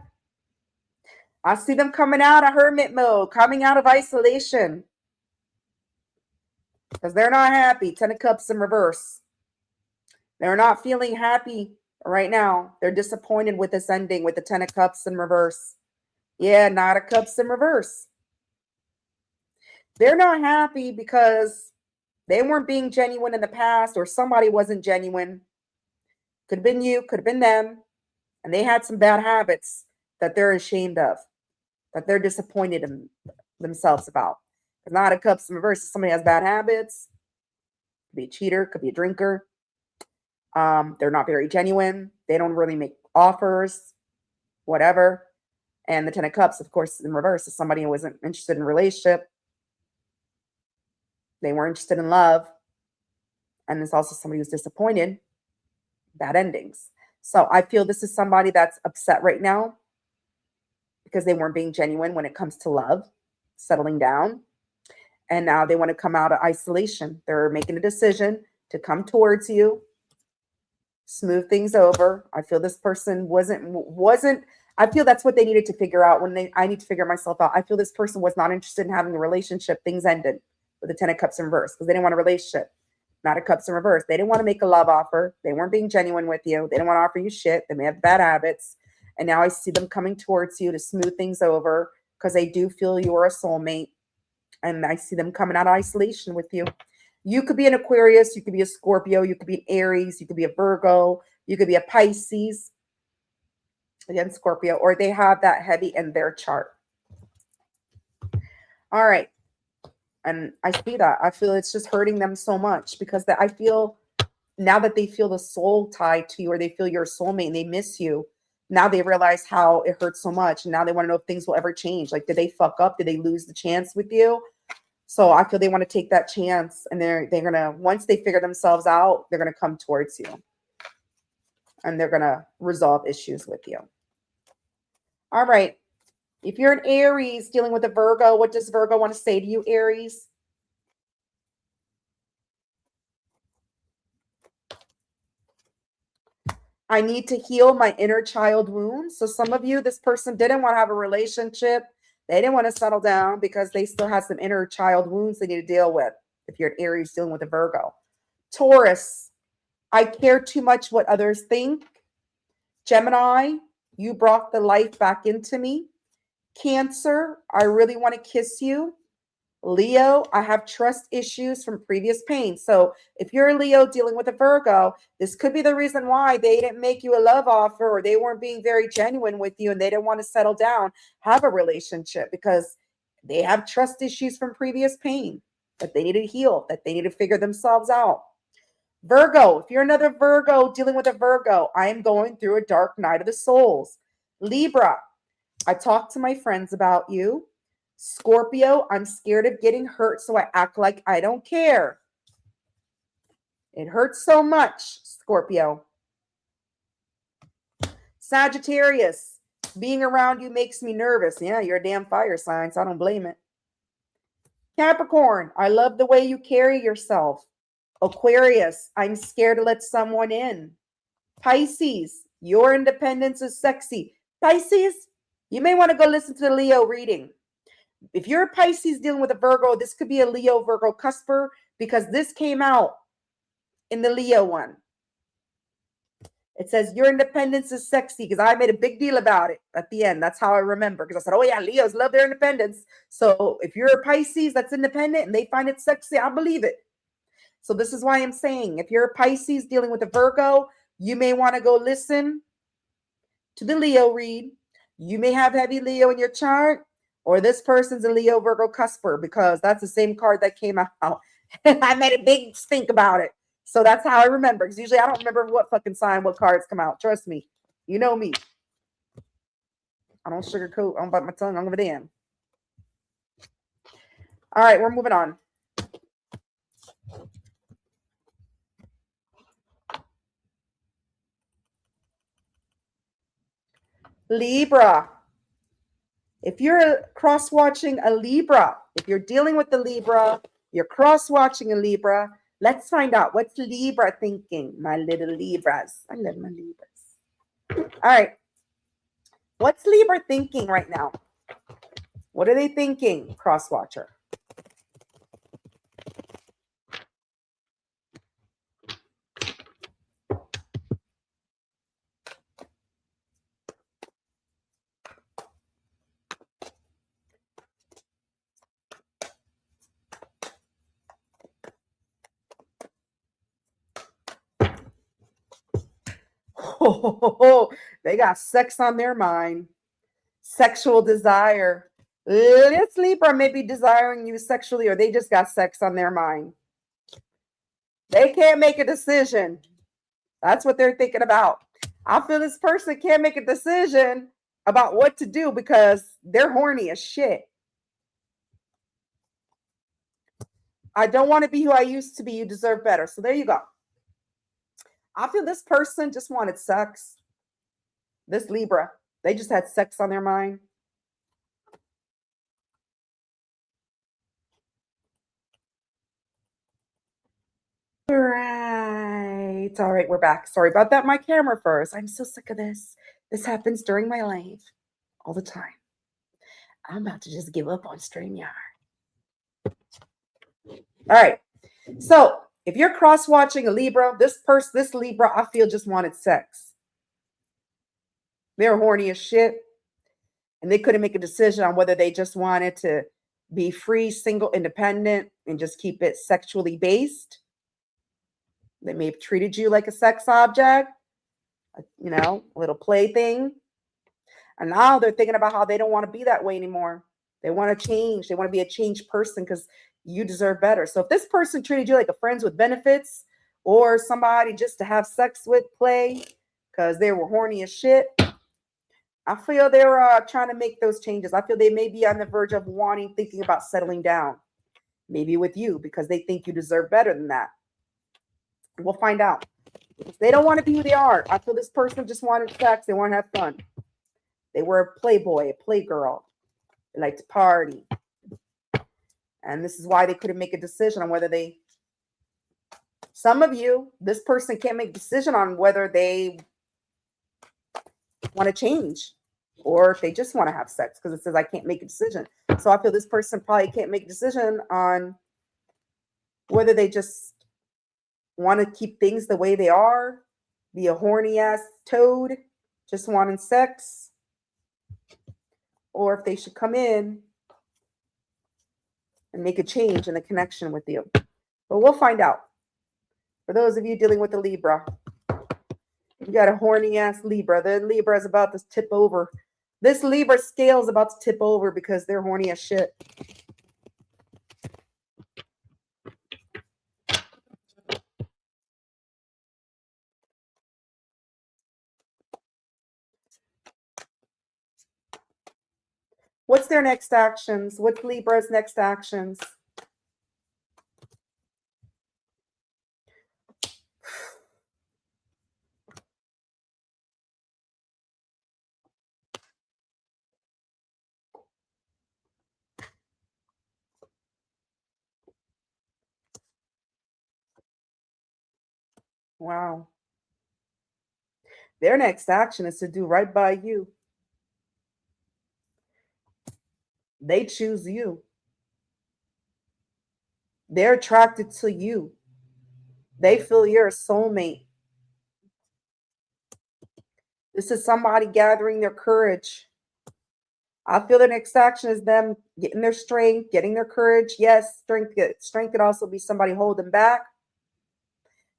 I see them coming out of hermit mode, coming out of isolation. Because they're not happy. 10 of Cups in reverse. They're not feeling happy right now. They're disappointed with this ending with the 10 of Cups in reverse. Yeah, Knight of Cups in reverse. They're not happy because they weren't being genuine in the past, or somebody wasn't genuine. Could have been you, could have been them. And they had some bad habits that they're ashamed of, that they're disappointed in themselves about. Because Knight of Cups in reverse, if somebody has bad habits, could be a cheater, could be a drinker. They're not very genuine. They don't really make offers, whatever. And the Ten of Cups, of course, in reverse is somebody who wasn't interested in a relationship. They weren't interested in love. And there's also somebody who's disappointed. Bad endings. So I feel this is somebody that's upset right now because they weren't being genuine when it comes to love, settling down. And now they want to come out of isolation. They're making a decision to come towards you, smooth things over. I feel this person wasn't, I feel that's what they needed to figure out I need to figure myself out. I feel this person was not interested in having a relationship. Things ended with the Ten of Cups in reverse because they didn't want a relationship. Not a Cups in reverse. They didn't want to make a love offer. They weren't being genuine with you. They didn't want to offer you shit. They may have bad habits. And now I see them coming towards you to smooth things over because they do feel you're a soulmate. And I see them coming out of isolation with you. You could be an Aquarius. You could be a Scorpio. You could be an Aries. You could be a Virgo. You could be a Pisces. Again, Scorpio. Or they have that heavy in their chart. All right. And I see that. I feel it's just hurting them so much because I feel now that they feel the soul tied to you or they feel you're a soulmate and they miss you. Now they realize how it hurts so much. And now they want to know if things will ever change. Like, did they fuck up? Did they lose the chance with you? So I feel they want to take that chance. And they're going to, once they figure themselves out, they're going to come towards you. And they're going to resolve issues with you. All right. If you're an Aries dealing with a Virgo, what does Virgo want to say to you, Aries? I need to heal my inner child wounds. So some of you, this person didn't want to have a relationship. They didn't want to settle down because they still have some inner child wounds they need to deal with. If you're an Aries dealing with a Virgo. Taurus, I care too much what others think. Gemini, you brought the life back into me. Cancer, I really want to kiss you. Leo, I have trust issues from previous pain. So if you're a Leo dealing with a Virgo, this could be the reason why they didn't make you a love offer or they weren't being very genuine with you and they didn't want to settle down, have a relationship because they have trust issues from previous pain that they need to heal, that they need to figure themselves out. Virgo, if you're another Virgo dealing with a Virgo, I am going through a dark night of the souls. Libra, I talk to my friends about you. Scorpio, I'm scared of getting hurt, so I act like I don't care. It hurts so much, Scorpio. Sagittarius, being around you makes me nervous. Yeah, you're a damn fire sign, so I don't blame it. Capricorn, I love the way you carry yourself. Aquarius, I'm scared to let someone in. Pisces, your independence is sexy. Pisces, you may want to go listen to the Leo reading. If you're a Pisces dealing with a Virgo, this could be a Leo Virgo cusper because this came out in the Leo one. It says your independence is sexy because I made a big deal about it at the end. That's how I remember because I said, oh yeah, Leos love their independence. So if you're a Pisces that's independent and they find it sexy, I believe it. So this is why I'm saying if you're a Pisces dealing with a Virgo, you may want to go listen to the Leo read. You may have heavy Leo in your chart. Or this person's a Leo Virgo cusper because that's the same card that came out. I made a big stink about it. So that's how I remember. Because usually I don't remember what fucking sign, what cards come out. Trust me. You know me. I don't sugarcoat. I don't bite my tongue. I don't give a damn. All right, we're moving on. Libra. If you're cross-watching a Libra, if you're dealing with the Libra, you're cross-watching a Libra, let's find out what's Libra thinking, my little Libras. I love my Libras. All right. What's Libra thinking right now? What are they thinking, Crosswatcher? Oh, they got sex on their mind. Sexual desire. This Libra may be desiring you sexually, or they just got sex on their mind. They can't make a decision. That's what they're thinking about. I feel this person can't make a decision about what to do because they're horny as shit. I don't want to be who I used to be. You deserve better. So there you go. I feel this person just wanted sex. This Libra, they just had sex on their mind. All right. All right, we're back. Sorry about that. My camera froze. I'm so sick of this. This happens during my life all the time. I'm about to just give up on StreamYard. All right. So if you're cross-watching a Libra, this Libra, I feel just wanted sex. They're horny as shit. And they couldn't make a decision on whether they just wanted to be free, single, independent, and just keep it sexually based. They may have treated you like a sex object, a little plaything. And now they're thinking about how they don't want to be that way anymore. They want to change. They want to be a changed person because you deserve better. So if this person treated you like a friends with benefits or somebody just to have sex with, play, because they were horny as shit, I feel they're trying to make those changes. I feel they may be on the verge of thinking about settling down, maybe with you, because they think you deserve better than that. We'll find out. If they don't want to be who they are, I feel this person just wanted sex. They want to have fun. They were a playboy, a playgirl. They like to party. And this is why they couldn't make a decision on whether some of you, this person can't make a decision on whether they want to change or if they just want to have sex, because it says I can't make a decision. So I feel this person probably can't make a decision on whether they just want to keep things the way they are, be a horny ass toad, just wanting sex, or if they should come in and make a change in the connection with you. But we'll find out. For those of you dealing with a Libra, you got a horny ass Libra. The Libra is about to tip over. This Libra scale is about to tip over because they're horny as shit. What's their next actions? What's Libra's next actions? Wow. Their next action is to do right by you. They choose you. They're attracted to you. They feel you're a soulmate. This is somebody gathering their courage. I feel the next action is them getting their strength, getting their courage. Yes, strength could also be somebody holding back.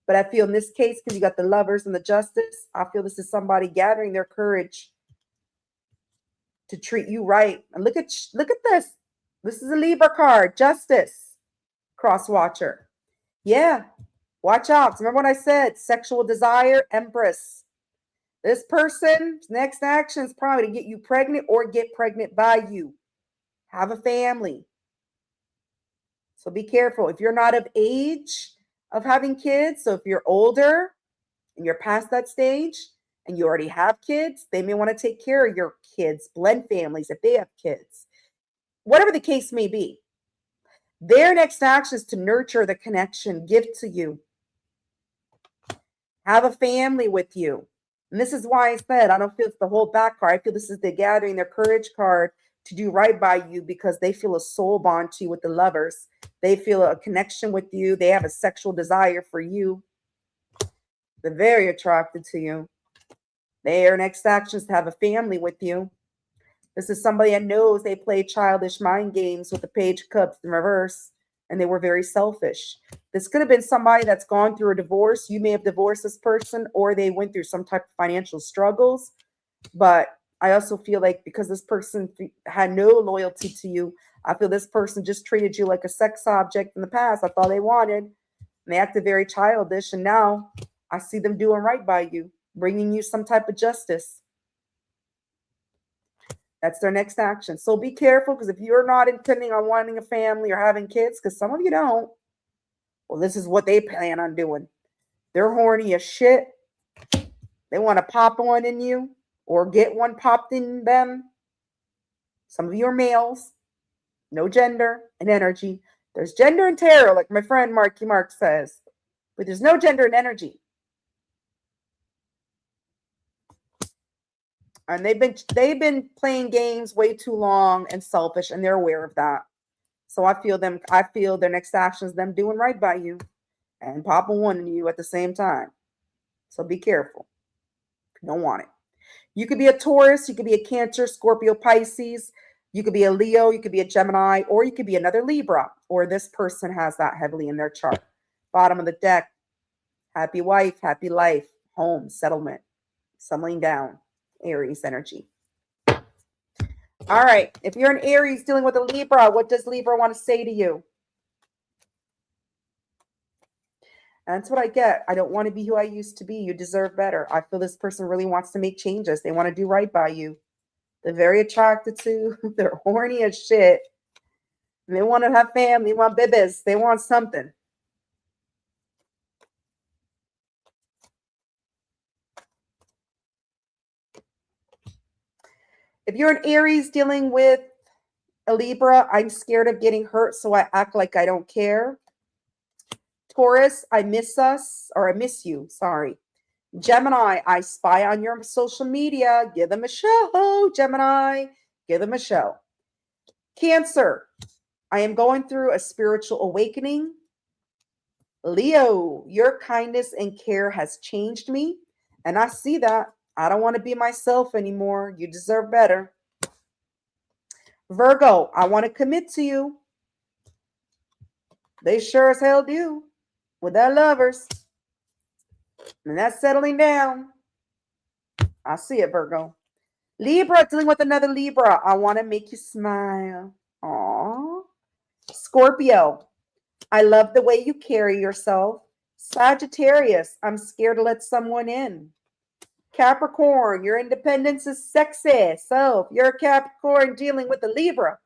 But I feel in this case, because you got the Lovers and the Justice, I feel this is somebody gathering their courage to treat you right. And look at this. This is a Libra card, Justice, Crosswatcher. Yeah, watch out. Remember what I said? Sexual desire, Empress. This person's next action is probably to get you pregnant or get pregnant by you. Have a family. So be careful. If you're not of age of having kids, so if you're older and you're past that stage and you already have kids, they may want to take care of your kids, blend families if they have kids. Whatever the case may be. Their next action is to nurture the connection, give to you. Have a family with you. And this is why I said I don't feel it's the whole back card. I feel this is the gathering their courage card to do right by you because they feel a soul bond to you with the Lovers. They feel a connection with you. They have a sexual desire for you. They're very attracted to you. Their next action is to have a family with you. This is somebody that knows they play childish mind games with the Page of Cups in reverse, and they were very selfish. This could have been somebody that's gone through a divorce. You may have divorced this person, or they went through some type of financial struggles. But I also feel like because this person had no loyalty to you, I feel this person just treated you like a sex object in the past. That's all they wanted. And they acted very childish. And now I see them doing right by you, bringing you some type of justice. That's their next action. So be careful, because if you're not intending on wanting a family or having kids, because some of you don't, well, this is what they plan on doing. They're horny as shit. They want to pop one in you or get one popped in them. Some of you are males. No gender and energy. There's gender and tarot, like my friend Marky Mark says, but there's no gender and energy. And they've been playing games way too long and selfish, and they're aware of that. So I feel their next action is them doing right by you and popping one in you at the same time. So be careful. You don't want it. You could be a Taurus, you could be a Cancer, Scorpio, Pisces, you could be a Leo, you could be a Gemini, or you could be another Libra, or this person has that heavily in their chart. Bottom of the deck, happy wife, happy life, home, settlement, settling down, Aries energy. All right, if you're an Aries dealing with a Libra, what does Libra want to say to you? And that's what I get. I don't want to be who I used to be. You deserve better. I feel this person really wants to make changes. They want to do right by you. They're very attracted to. They're horny as shit. And they want to have family. They want babies. They want something. If you're an Aries dealing with a Libra, I'm scared of getting hurt, so I act like I don't care. Taurus, I miss you. Sorry. Gemini, I spy on your social media. Give them a show. Gemini, give them a show. Cancer, I am going through a spiritual awakening. Leo, your kindness and care has changed me, and I see that. I don't want to be myself anymore. You deserve better. Virgo, I want to commit to you. They sure as hell do with their lovers. And that's settling down. I see it, Virgo. Libra, dealing with another Libra. I want to make you smile. Aww. Scorpio, I love the way you carry yourself. Sagittarius, I'm scared to let someone in. Capricorn, your independence is sexy. So if you're a Capricorn dealing with a Libra,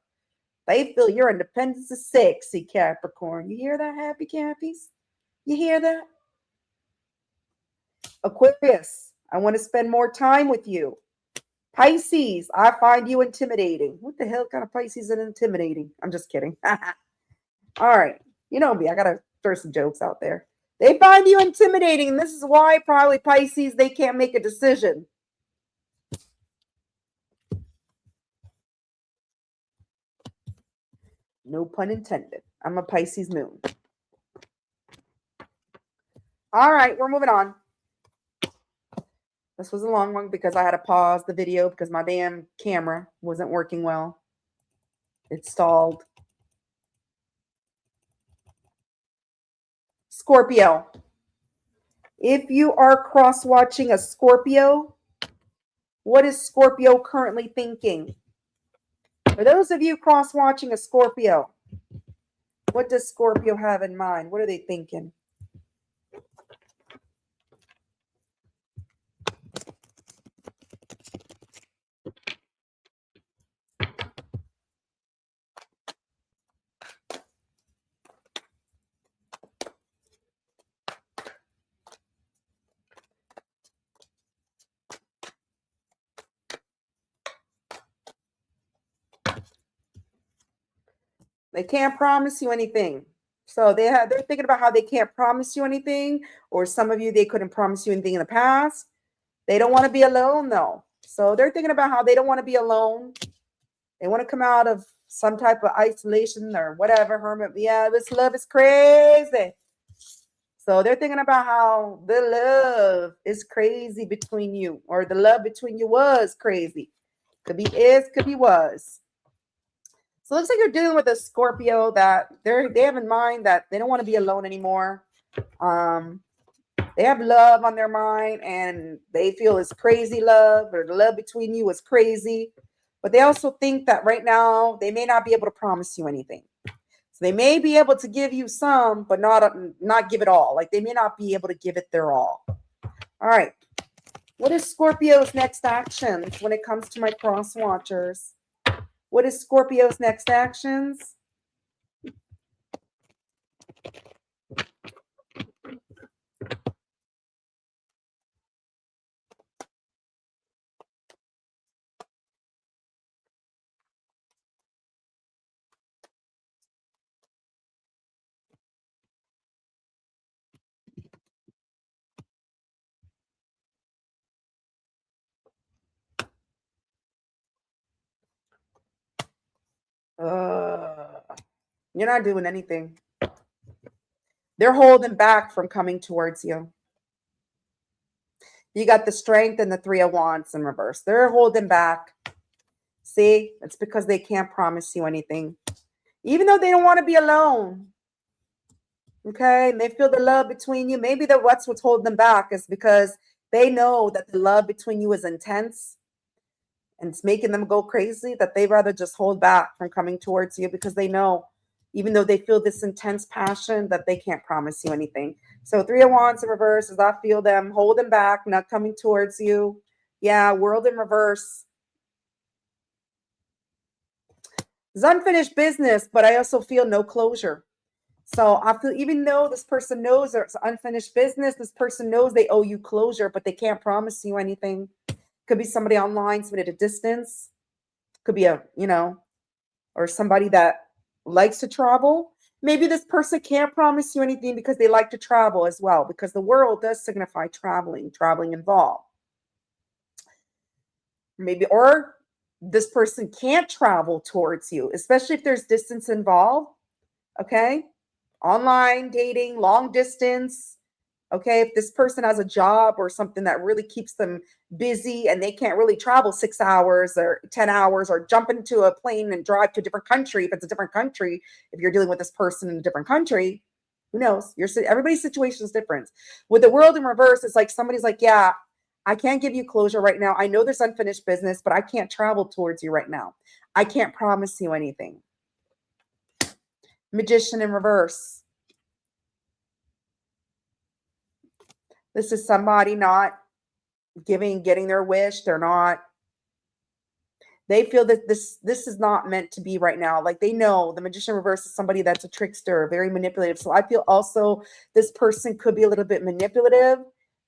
they feel your independence is sexy, Capricorn. You hear that, happy Cappies? You hear that? Aquarius, I want to spend more time with you. Pisces, I find you intimidating. What the hell kind of Pisces is intimidating? I'm just kidding. All right. You know me. I got to throw some jokes out there. They find you intimidating. And this is why probably Pisces, they can't make a decision. No pun intended. I'm a Pisces moon. All right. We're moving on. This was a long one because I had to pause the video because my damn camera wasn't working well. It stalled. Scorpio. If you are cross-watching a Scorpio, what is Scorpio currently thinking? For those of you cross-watching a Scorpio, what does Scorpio have in mind? What are they thinking? They can't promise you anything. So they're thinking about how they can't promise you anything, or some of you, they couldn't promise you anything in the past. They don't want to be alone though. So they're thinking about how they don't want to be alone. They want to come out of some type of isolation or whatever, hermit. Yeah, this love is crazy. So they're thinking about how the love is crazy between you, or the love between you was crazy. Could be is, could be was. So it looks like you're dealing with a Scorpio that they have in mind that they don't want to be alone anymore. They have love on their mind, and they feel it's crazy love, or the love between you is crazy. But they also think that right now they may not be able to promise you anything. So they may be able to give you some, but not give it all. Like they may not be able to give it their all. All right. What is Scorpio's next actions when it comes to my cross watchers? What is Scorpio's next actions? You're not doing anything. They're holding back from coming towards you. You got the Strength and the Three of Wands in reverse. They're holding back. See, it's because they can't promise you anything. Even though they don't want to be alone. Okay, and they feel the love between you. Maybe what's holding them back is because they know that the love between you is intense and it's making them go crazy, that they rather just hold back from coming towards you because they know, even though they feel this intense passion, that they can't promise you anything. So Three of Wands in reverse is I feel them holding back, not coming towards you. Yeah, World in reverse. It's unfinished business, but I also feel no closure. So I feel even though this person knows there's unfinished business, this person knows they owe you closure, but they can't promise you anything. Could be somebody online, somebody at a distance. Could be or somebody that likes to travel. Maybe this person can't promise you anything because they like to travel as well, because the world does signify traveling involved. Maybe, or this person can't travel towards you, especially if there's distance involved. Okay. Online dating, long distance. Okay. If this person has a job or something that really keeps them busy and they can't really travel 6 hours or 10 hours or jump into a plane and drive to a different country. If it's a different country, if you're dealing with this person in a different country, who knows? Everybody's situation is different. With the World in reverse, it's like somebody's like, yeah, I can't give you closure right now. I know there's unfinished business, but I can't travel towards you right now. I can't promise you anything. Magician in reverse. This is somebody not getting their wish. They feel that this is not meant to be right now. Like they know the Magician reverse is somebody that's a trickster, very manipulative. So I feel also this person could be a little bit manipulative.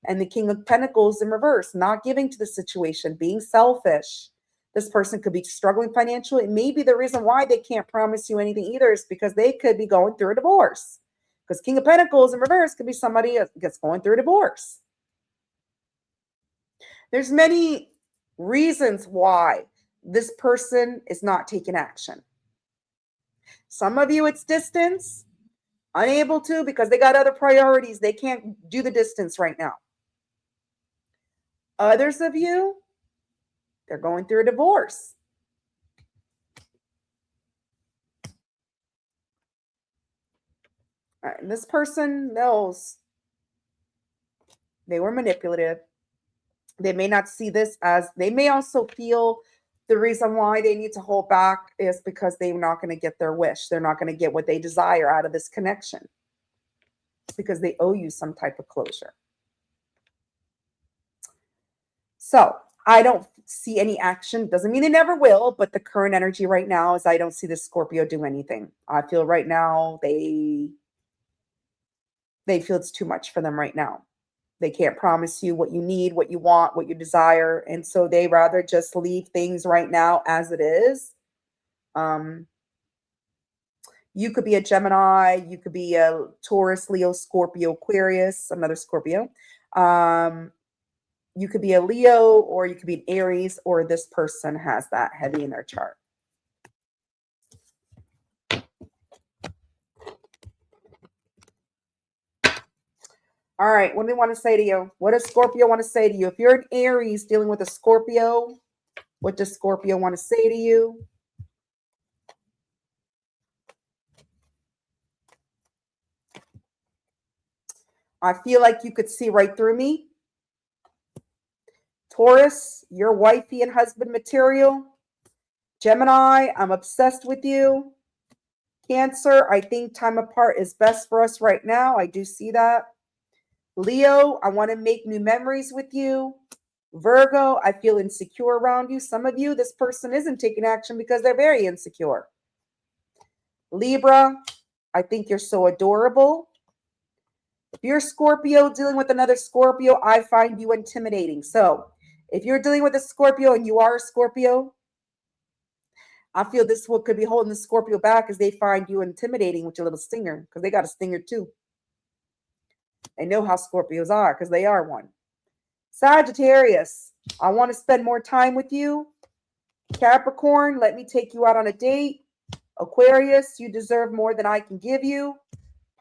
And the King of Pentacles in reverse, not giving to the situation, being selfish. This person could be struggling financially. It may be the reason why they can't promise you anything either is because they could be going through a divorce. Because King of Pentacles in reverse could be somebody that's going through a divorce. There's many reasons why this person is not taking action. Some of you, it's distance, unable to because they got other priorities. They can't do the distance right now. Others of you, they're going through a divorce. All right, and this person knows they were manipulative. They may not see this as, they may also feel the reason why they need to hold back is because they're not going to get their wish. They're not going to get what they desire out of this connection because they owe you some type of closure. So I don't see any action. Doesn't mean they never will, but the current energy right now is I don't see the Scorpio do anything. I feel right now they feel it's too much for them right now. They can't promise you what you need, what you want, what you desire. And so they rather just leave things right now as it is. You could be a Gemini. You could be a Taurus, Leo, Scorpio, Aquarius, another Scorpio. You could be a Leo, or you could be an Aries, or this person has that heavy in their chart. All right, what do they want to say to you? What does Scorpio want to say to you? If you're an Aries dealing with a Scorpio, what does Scorpio want to say to you? I feel like you could see right through me. Taurus, you're wifey and husband material. Gemini, I'm obsessed with you. Cancer, I think time apart is best for us right now. I do see that. Leo, I want to make new memories with you. Virgo, I feel insecure around you. Some of you, this person isn't taking action because they're very insecure. Libra, I think you're so adorable. If you're Scorpio dealing with another Scorpio, I find you intimidating. So if you're dealing with a Scorpio and you are a Scorpio, I feel this could be holding the Scorpio back as they find you intimidating with your little stinger, because they got a stinger too. They know how Scorpios are because they are one. Sagittarius, I want to spend more time with you. Capricorn, let me take you out on a date. Aquarius, you deserve more than I can give you.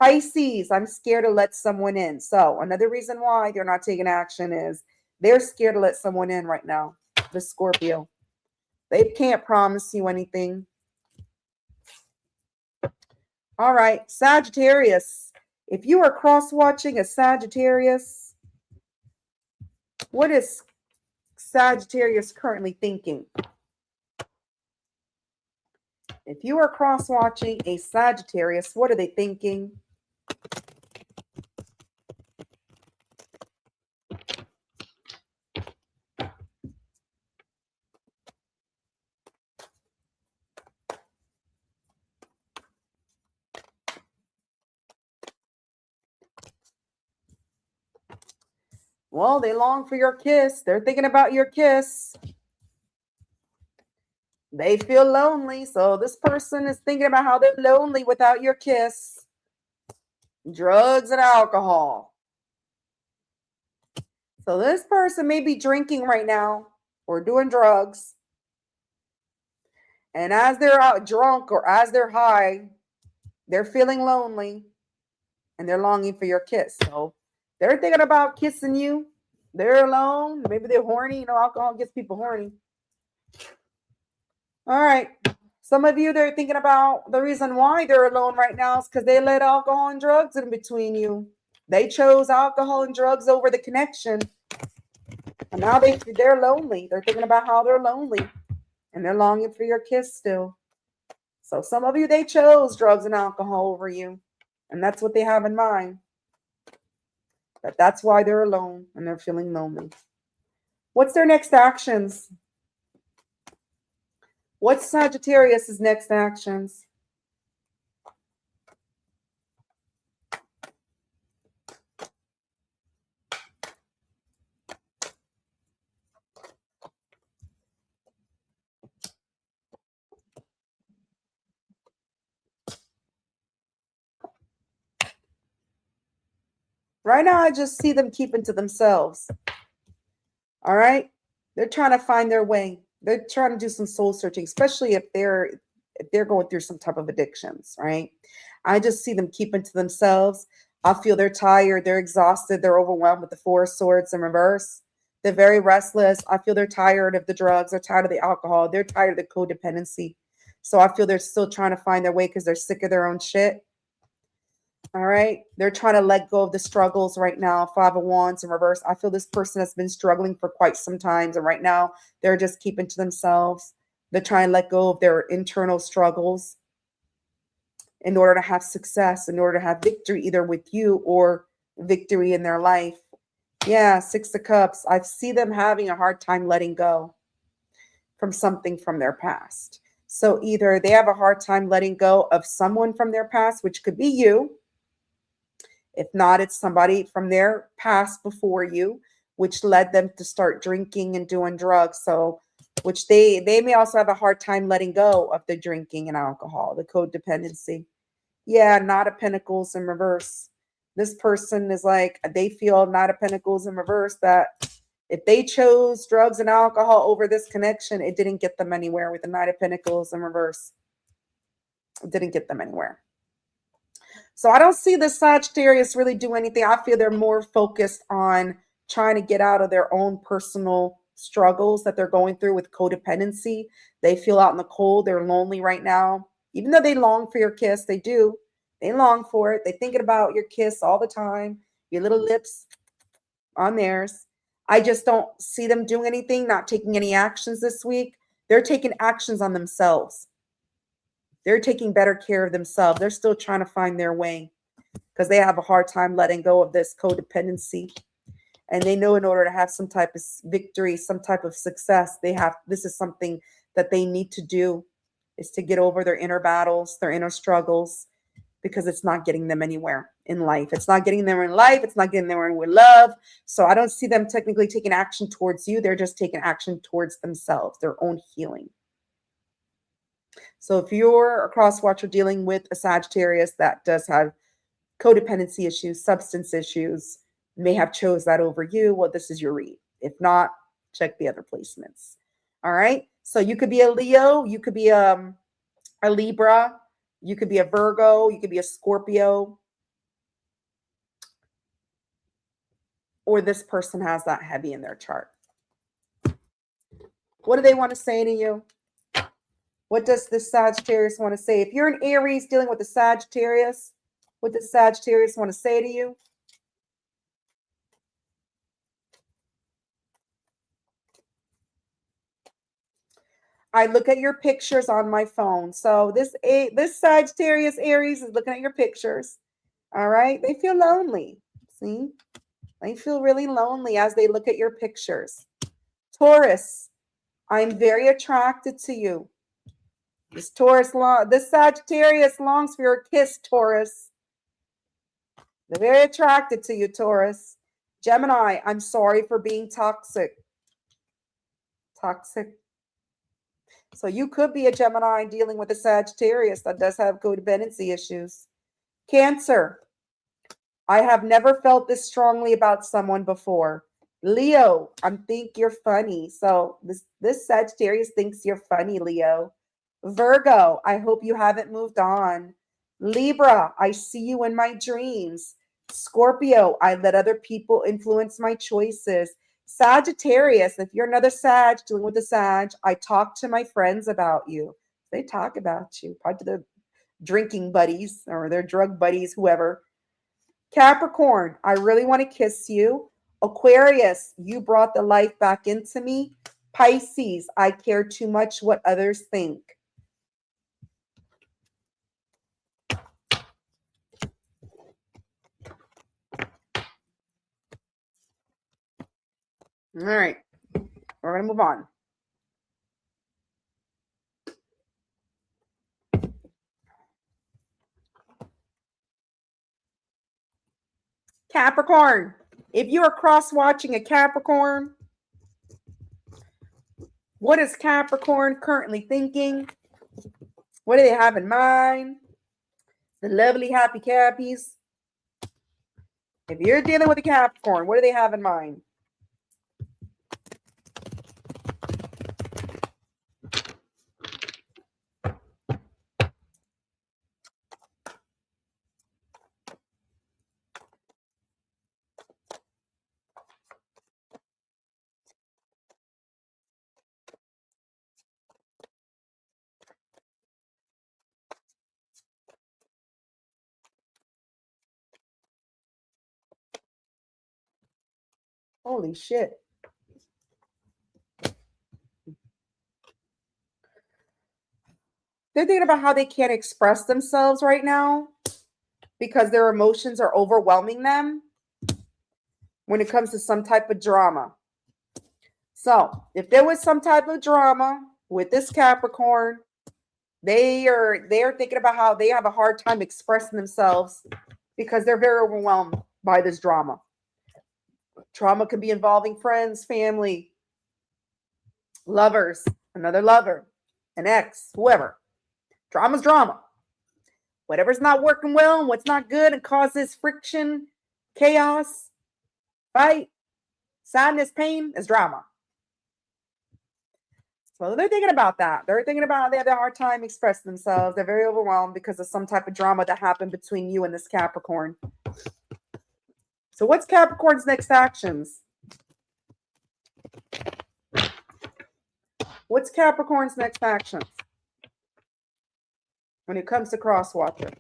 Pisces, I'm scared to let someone in. So another reason why they're not taking action is they're scared to let someone in right now. The Scorpio. They can't promise you anything. All right, Sagittarius. If you are cross-watching a Sagittarius, what is Sagittarius currently thinking? If you are cross-watching a Sagittarius, what are they thinking? Well, they long for your kiss. They're thinking about your kiss. They feel lonely. So this person is thinking about how they're lonely without your kiss. Drugs and alcohol. So this person may be drinking right now or doing drugs. And as they're out drunk or as they're high, they're feeling lonely and they're longing for your kiss. So they're thinking about kissing you. They're alone. Maybe they're horny. You know, alcohol gets people horny. All right. Some of you, they're thinking about the reason why they're alone right now is because they let alcohol and drugs in between you. They chose alcohol and drugs over the connection. And now they're lonely. They're thinking about how they're lonely. And they're longing for your kiss still. So some of you, they chose drugs and alcohol over you. And that's what they have in mind. But that's why they're alone and they're feeling lonely. What's their next actions? What's Sagittarius' next actions? Right now, I just see them keeping to themselves. All right? They're trying to find their way. They're trying to do some soul searching, especially if they're going through some type of addictions, right? I just see them keeping to themselves. I feel they're tired, they're exhausted, they're overwhelmed with the Four of Swords in reverse. They're very restless. I feel they're tired of the drugs, they're tired of the alcohol, they're tired of the codependency. So I feel they're still trying to find their way because they're sick of their own shit. All right. They're trying to let go of the struggles right now. Five of Wands in reverse. I feel this person has been struggling for quite some time. And right now, they're just keeping to themselves. They're trying to let go of their internal struggles in order to have success, in order to have victory, either with you or victory in their life. Yeah, Six of Cups. I see them having a hard time letting go from something from their past. So either they have a hard time letting go of someone from their past, which could be you. If not, it's somebody from their past before you, which led them to start drinking and doing drugs. So, which they may also have a hard time letting go of the drinking and alcohol, the codependency. Yeah, Knight of Pentacles in reverse. This person is like, they feel Knight of Pentacles in reverse, that if they chose drugs and alcohol over this connection, it didn't get them anywhere with the Knight of Pentacles in reverse. It didn't get them anywhere. So I don't see the Sagittarius really do anything. I feel they're more focused on trying to get out of their own personal struggles that they're going through with codependency. They feel out in the cold. They're lonely right now. Even though they long for your kiss, they do. They long for it. They're thinking about your kiss all the time, your little lips on theirs. I just don't see them doing anything, not taking any actions this week. They're taking actions on themselves. They're taking better care of themselves. They're still trying to find their way because they have a hard time letting go of this codependency. And they know in order to have some type of victory, some type of success, this is something that they need to do, is to get over their inner battles, their inner struggles, because it's not getting them anywhere in life. It's not getting them in life. It's not getting them with love. So I don't see them technically taking action towards you. They're just taking action towards themselves, their own healing. So if you're a cross-watcher dealing with a Sagittarius that does have codependency issues, substance issues, may have chose that over you, well, this is your read. If not, check the other placements. All right. So you could be a Leo, you could be a Libra, you could be a Virgo, you could be a Scorpio, or this person has that heavy in their chart. What do they want to say to you? What does this Sagittarius want to say? If you're an Aries dealing with a Sagittarius, what does Sagittarius want to say to you? I look at your pictures on my phone. So this Sagittarius Aries is looking at your pictures. All right. They feel lonely. See? They feel really lonely as they look at your pictures. Taurus, I'm very attracted to you. This Sagittarius longs for your kiss, Taurus. They're very attracted to you, Taurus. Gemini, I'm sorry for being toxic. Toxic. So you could be a Gemini dealing with a Sagittarius that does have codependency issues. Cancer, I have never felt this strongly about someone before. Leo, I think you're funny. So this Sagittarius thinks you're funny, Leo. Virgo, I hope you haven't moved on. Libra, I see you in my dreams. Scorpio, I let other people influence my choices. Sagittarius, if you're another Sag dealing with a Sag, I talk to my friends about you. They talk about you, probably to their drinking buddies or their drug buddies, whoever. Capricorn, I really want to kiss you. Aquarius, you brought the life back into me. Pisces, I care too much what others think. All right, we're going to move on. Capricorn, if you are cross-watching a Capricorn, what is Capricorn currently thinking? What do they have in mind? The lovely, happy Cappies. If you're dealing with a Capricorn, what do they have in mind? Holy shit. They're thinking about how they can't express themselves right now because their emotions are overwhelming them when it comes to some type of drama. So if there was some type of drama with this Capricorn, they are thinking about how they have a hard time expressing themselves because they're very overwhelmed by this drama. Trauma can be involving friends, family, lovers, another lover, an ex, whoever. Drama's drama. Whatever's not working well and what's not good and causes friction, chaos, fight, sadness, pain is drama. So they're thinking about that. They're thinking about they have a hard time expressing themselves. They're very overwhelmed because of some type of drama that happened between you and this Capricorn. So what's Capricorn's next actions? What's Capricorn's next actions when it comes to Crosswatcher?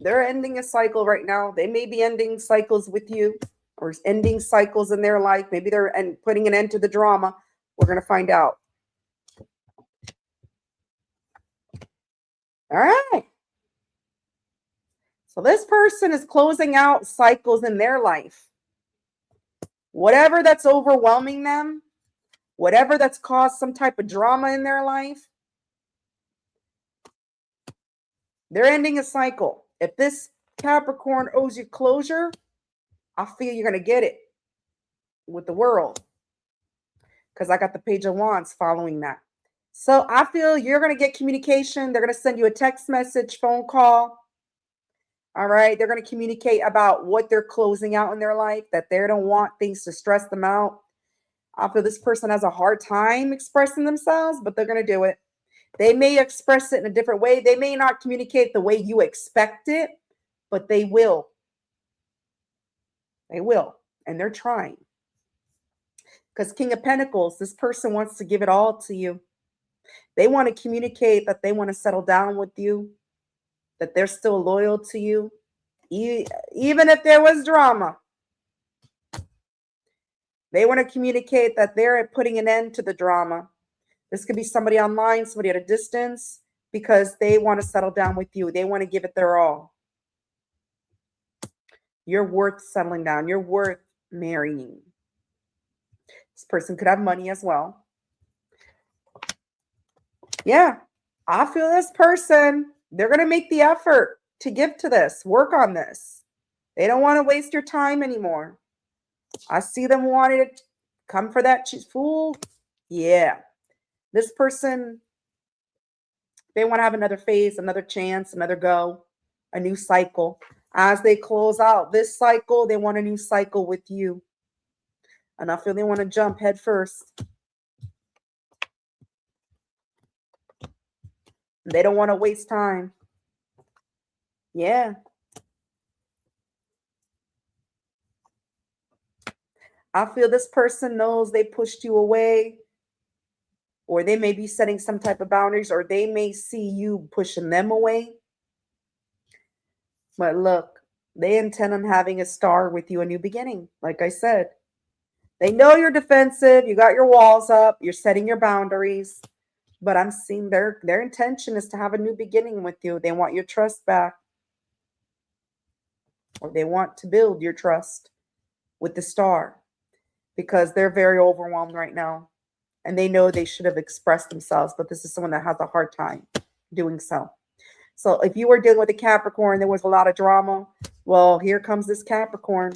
They're ending a cycle right now. They may be ending cycles with you or ending cycles in their life. Maybe they're putting an end to the drama. We're going to find out. All right. So this person is closing out cycles in their life. Whatever that's overwhelming them, whatever that's caused some type of drama in their life, they're ending a cycle. If this Capricorn owes you closure, I feel you're going to get it with the world, because I got the Page of Wands following that. So I feel you're going to get communication. They're going to send you a text message, phone call. All right. They're going to communicate about what they're closing out in their life, that they don't want things to stress them out. I feel this person has a hard time expressing themselves, but they're going to do it. They may express it in a different way. They may not communicate the way you expect it, but they will. They will. And they're trying. Because King of Pentacles, this person wants to give it all to you. They want to communicate that they want to settle down with you, that they're still loyal to you, even if there was drama. They want to communicate that they're putting an end to the drama. This could be somebody online, somebody at a distance, because they want to settle down with you. They want to give it their all. You're worth settling down. You're worth marrying. This person could have money as well. Yeah, I feel this person, they're going to make the effort to give to this, work on this. They don't want to waste your time anymore. I see them wanting to come for that fool. Yeah. This person, they want to have another phase, another chance, another go, a new cycle. As they close out this cycle, they want a new cycle with you. And I feel they want to jump head first. They don't want to waste time. Yeah. I feel this person knows they pushed you away, or they may be setting some type of boundaries, or they may see you pushing them away. But look, they intend on having a star with you, a new beginning. Like I said, they know you're defensive. You got your walls up. You're setting your boundaries. But I'm seeing their intention is to have a new beginning with you. They want your trust back. Or they want to build your trust with the star, because they're very overwhelmed right now. And they know they should have expressed themselves, but this is someone that has a hard time doing so. So if you were dealing with a Capricorn, there was a lot of drama. Well, here comes this Capricorn.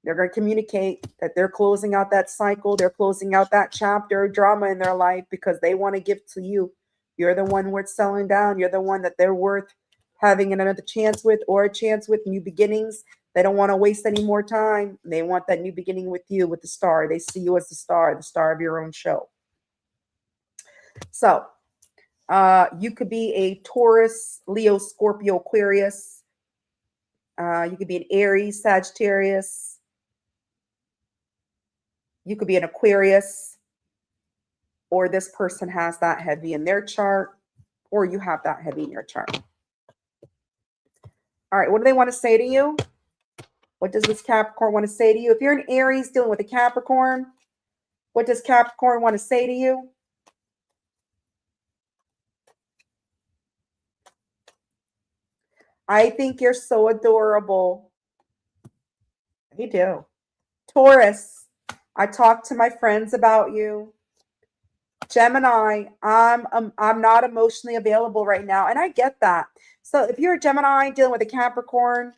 They're going to communicate that they're closing out that cycle. They're closing out that chapter of drama in their life, because they want to give to you. You're the one worth selling down. You're the one that they're worth having another chance with, or a chance with, new beginnings. They don't want to waste any more time. They want that new beginning with you, with the star. They see you as the star of your own show. So you could be a Taurus, Leo, Scorpio, Aquarius. You could be an Aries, Sagittarius. You could be an Aquarius, or this person has that heavy in their chart, or you have that heavy in your chart. All right, what do they want to say to you? What does this Capricorn want to say to you? If you're an Aries dealing with a Capricorn, what does Capricorn want to say to you? I think you're so adorable. You do. Taurus, I talk to my friends about you. Gemini, I'm not emotionally available right now, and I get that. So if you're a Gemini dealing with a Capricorn,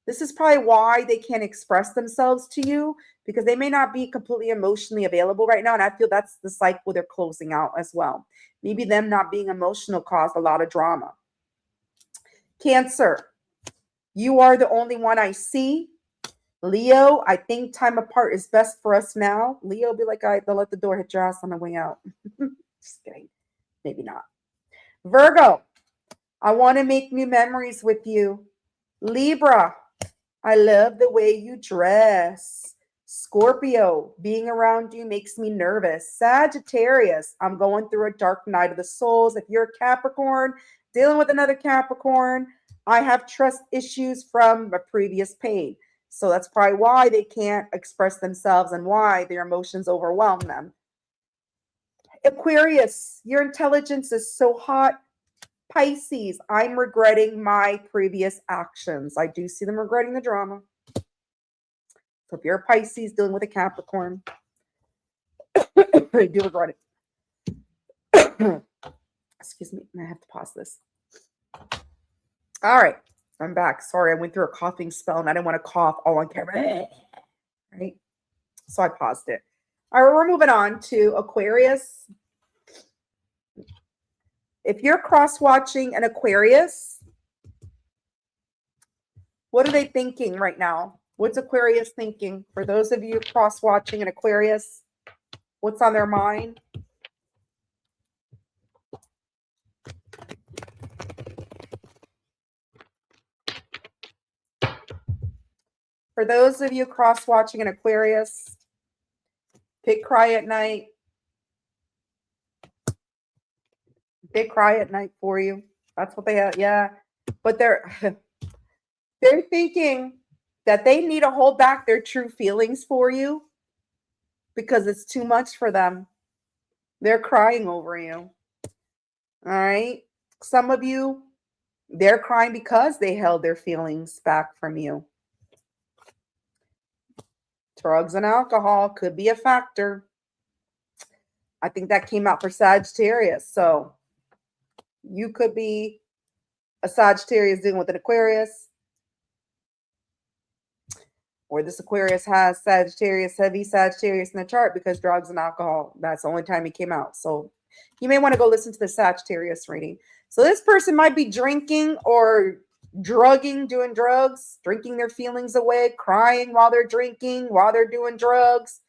this is probably why they can't express themselves to you, because they may not be completely emotionally available right now. And I feel that's the cycle they're closing out as well. Maybe them not being emotional caused a lot of drama. Cancer, you are the only one I see. Leo, I think time apart is best for us now. Leo be like, they'll let the door hit your ass on the way out. Just kidding. Maybe not. Virgo, I want to make new memories with you. Libra, I love the way you dress. Scorpio, being around you makes me nervous. Sagittarius, I'm going through a dark night of the souls. If you're a Capricorn, dealing with another Capricorn, I have trust issues from a previous pain. So that's probably why they can't express themselves and why their emotions overwhelm them. Aquarius, your intelligence is so hot. Pisces, I'm regretting my previous actions. I do see them regretting the drama. So if you're a Pisces dealing with a Capricorn, I do regret it. Excuse me, I have to pause this. All right, I'm back. Sorry, I went through a coughing spell and I didn't want to cough all on camera. Right? So I paused it. All right, we're moving on to Aquarius. If you're cross-watching an Aquarius, what are they thinking right now? What's Aquarius thinking? For those of you cross-watching an Aquarius, what's on their mind? For those of you cross-watching an Aquarius, big cry at night. Big cry at night for you. That's what they have. Yeah. But they're thinking that they need to hold back their true feelings for you because it's too much for them. They're crying over you. All right. Some of you, they're crying because they held their feelings back from you. Drugs and alcohol could be a factor. I think that came out for Sagittarius. So you could be a Sagittarius dealing with an Aquarius. Or this Aquarius has Sagittarius, heavy Sagittarius in the chart because drugs and alcohol. That's the only time he came out. So you may want to go listen to the Sagittarius reading. So this person might be drinking or drugging, doing drugs, drinking their feelings away, crying while they're drinking, while they're doing drugs,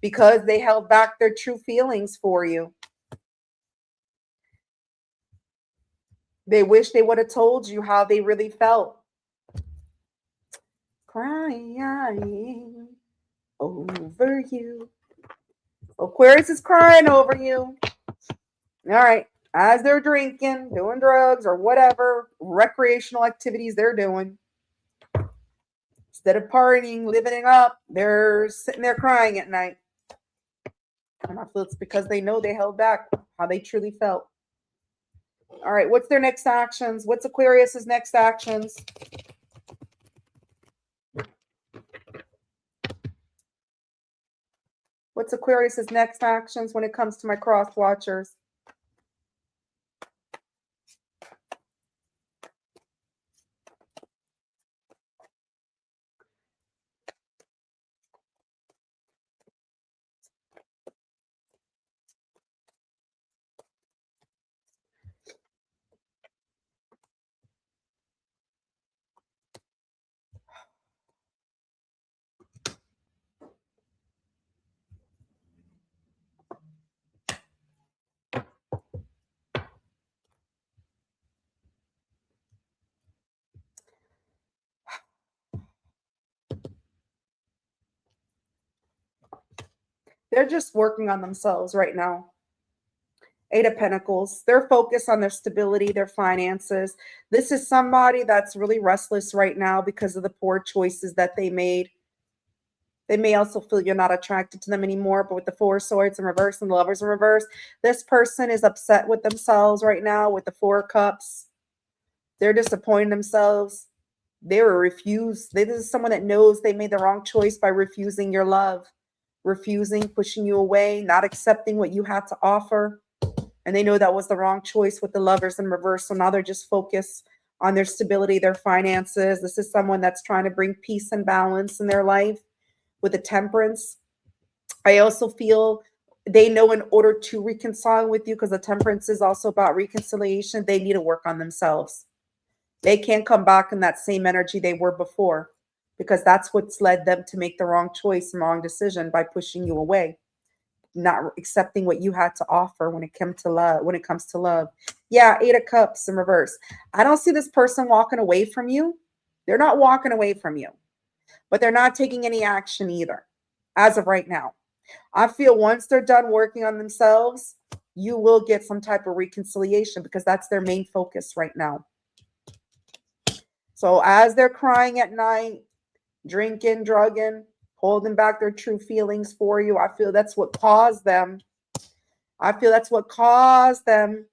because they held back their true feelings for you. They wish they would have told you how they really felt. Crying over you. Aquarius is crying over you. All right. As they're drinking, doing drugs, or whatever recreational activities they're doing, instead of partying, living it up, they're sitting there crying at night. And I feel it's because they know they held back how they truly felt. All right. What's their next actions? What's Aquarius's next actions? What's Aquarius's next actions when it comes to my cross watchers? They're just working on themselves right now. Eight of Pentacles. They're focused on their stability, their finances. This is somebody that's really restless right now because of the poor choices that they made. They may also feel you're not attracted to them anymore, but with the Four of Swords in reverse and the Lovers in reverse, this person is upset with themselves right now with the Four of Cups. They're disappointing themselves. They were refused. This is someone that knows they made the wrong choice by refusing your love, refusing, pushing you away, not accepting what you had to offer. And they know that was the wrong choice with the Lovers in reverse. So now they're just focused on their stability, their finances. This is someone that's trying to bring peace and balance in their life with the Temperance. I also feel they know in order to reconcile with you, because the Temperance is also about reconciliation, they need to work on themselves. They can't come back in that same energy they were before, because that's what's led them to make the wrong choice and wrong decision by pushing you away, not accepting what you had to offer when it comes to love. Yeah, Eight of Cups in reverse. I don't see this person walking away from you. They're not walking away from you, but they're not taking any action either. as of right now. I feel once they're done working on themselves, you will get some type of reconciliation because that's their main focus right now. So as they're crying at night, drinking, drugging, holding back their true feelings for you, I feel that's what caused them. I feel that's what caused them.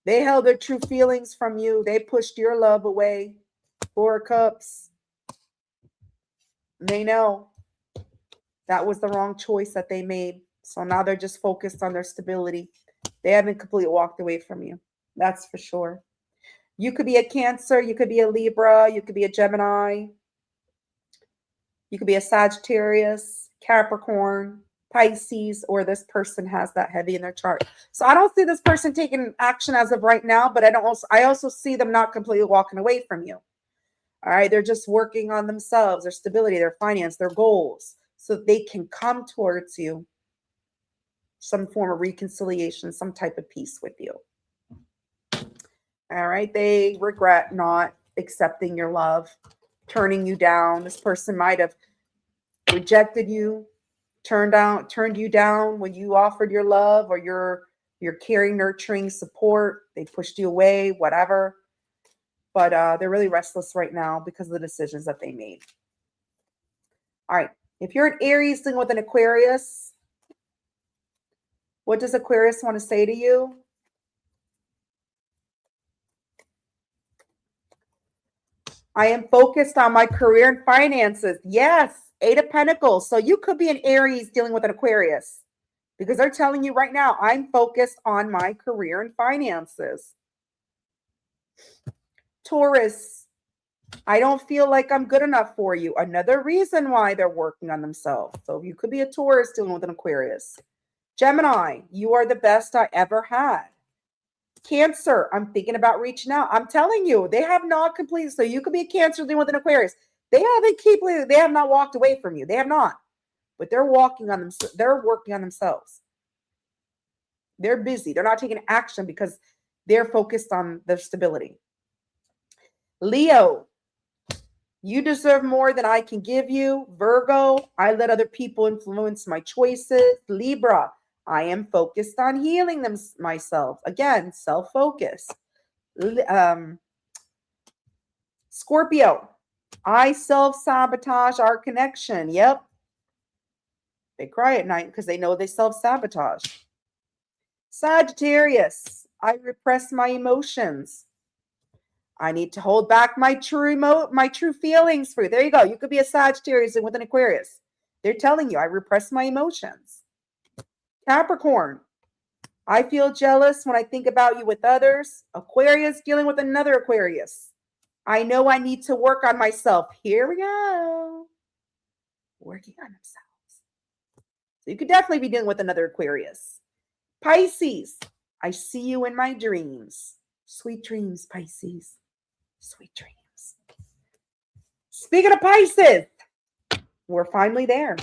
They held their true feelings from you. They pushed your love away. Four of Cups. They know that was the wrong choice that they made. So now they're just focused on their stability. They haven't completely walked away from you. That's for sure. You could be a Cancer. You could be a Libra. You could be a Gemini. You could be a Sagittarius, Capricorn, Pisces, or this person has that heavy in their chart. So I don't see this person taking action as of right now, but I also see them not completely walking away from you. All right, they're just working on themselves, their stability, their finance, their goals, so they can come towards you, some form of reconciliation, some type of peace with you. All right, they regret not accepting your love, turning you down. This person might have rejected you, turned you down when you offered your love or your caring, nurturing support. They pushed you away, whatever. But they're really restless right now because of the decisions that they made. All right. If you're an Aries dealing with an Aquarius, what does Aquarius want to say to you? I am focused on my career and finances. Yes, 8 of Pentacles. So you could be an Aries dealing with an Aquarius because they're telling you right now, I'm focused on my career and finances. Taurus, I don't feel like I'm good enough for you. Another reason why they're working on themselves. So you could be a Taurus dealing with an Aquarius. Gemini, you are the best I ever had. Cancer, I'm thinking about reaching out. I'm telling you, they have not completed. So you could be a Cancer dealing with an Aquarius. They have not walked away from you. They have not. But they're working on themselves. They're busy. They're not taking action because they're focused on their stability. Leo, you deserve more than I can give you. Virgo, I let other people influence my choices. Libra, I am focused on healing myself. Again, self-focus. Scorpio, I self-sabotage our connection. Yep. They cry at night because they know they self-sabotage. Sagittarius, I repress my emotions. I need to hold back my true feelings for you. There you go. You could be a Sagittarius with an Aquarius. They're telling you, I repress my emotions. Capricorn, I feel jealous when I think about you with others. Aquarius dealing with another Aquarius. I know I need to work on myself. Here we go. Working on themselves. So you could definitely be dealing with another Aquarius. Pisces, I see you in my dreams. Sweet dreams, Pisces. Sweet dreams. Speaking of Pisces, we're finally there.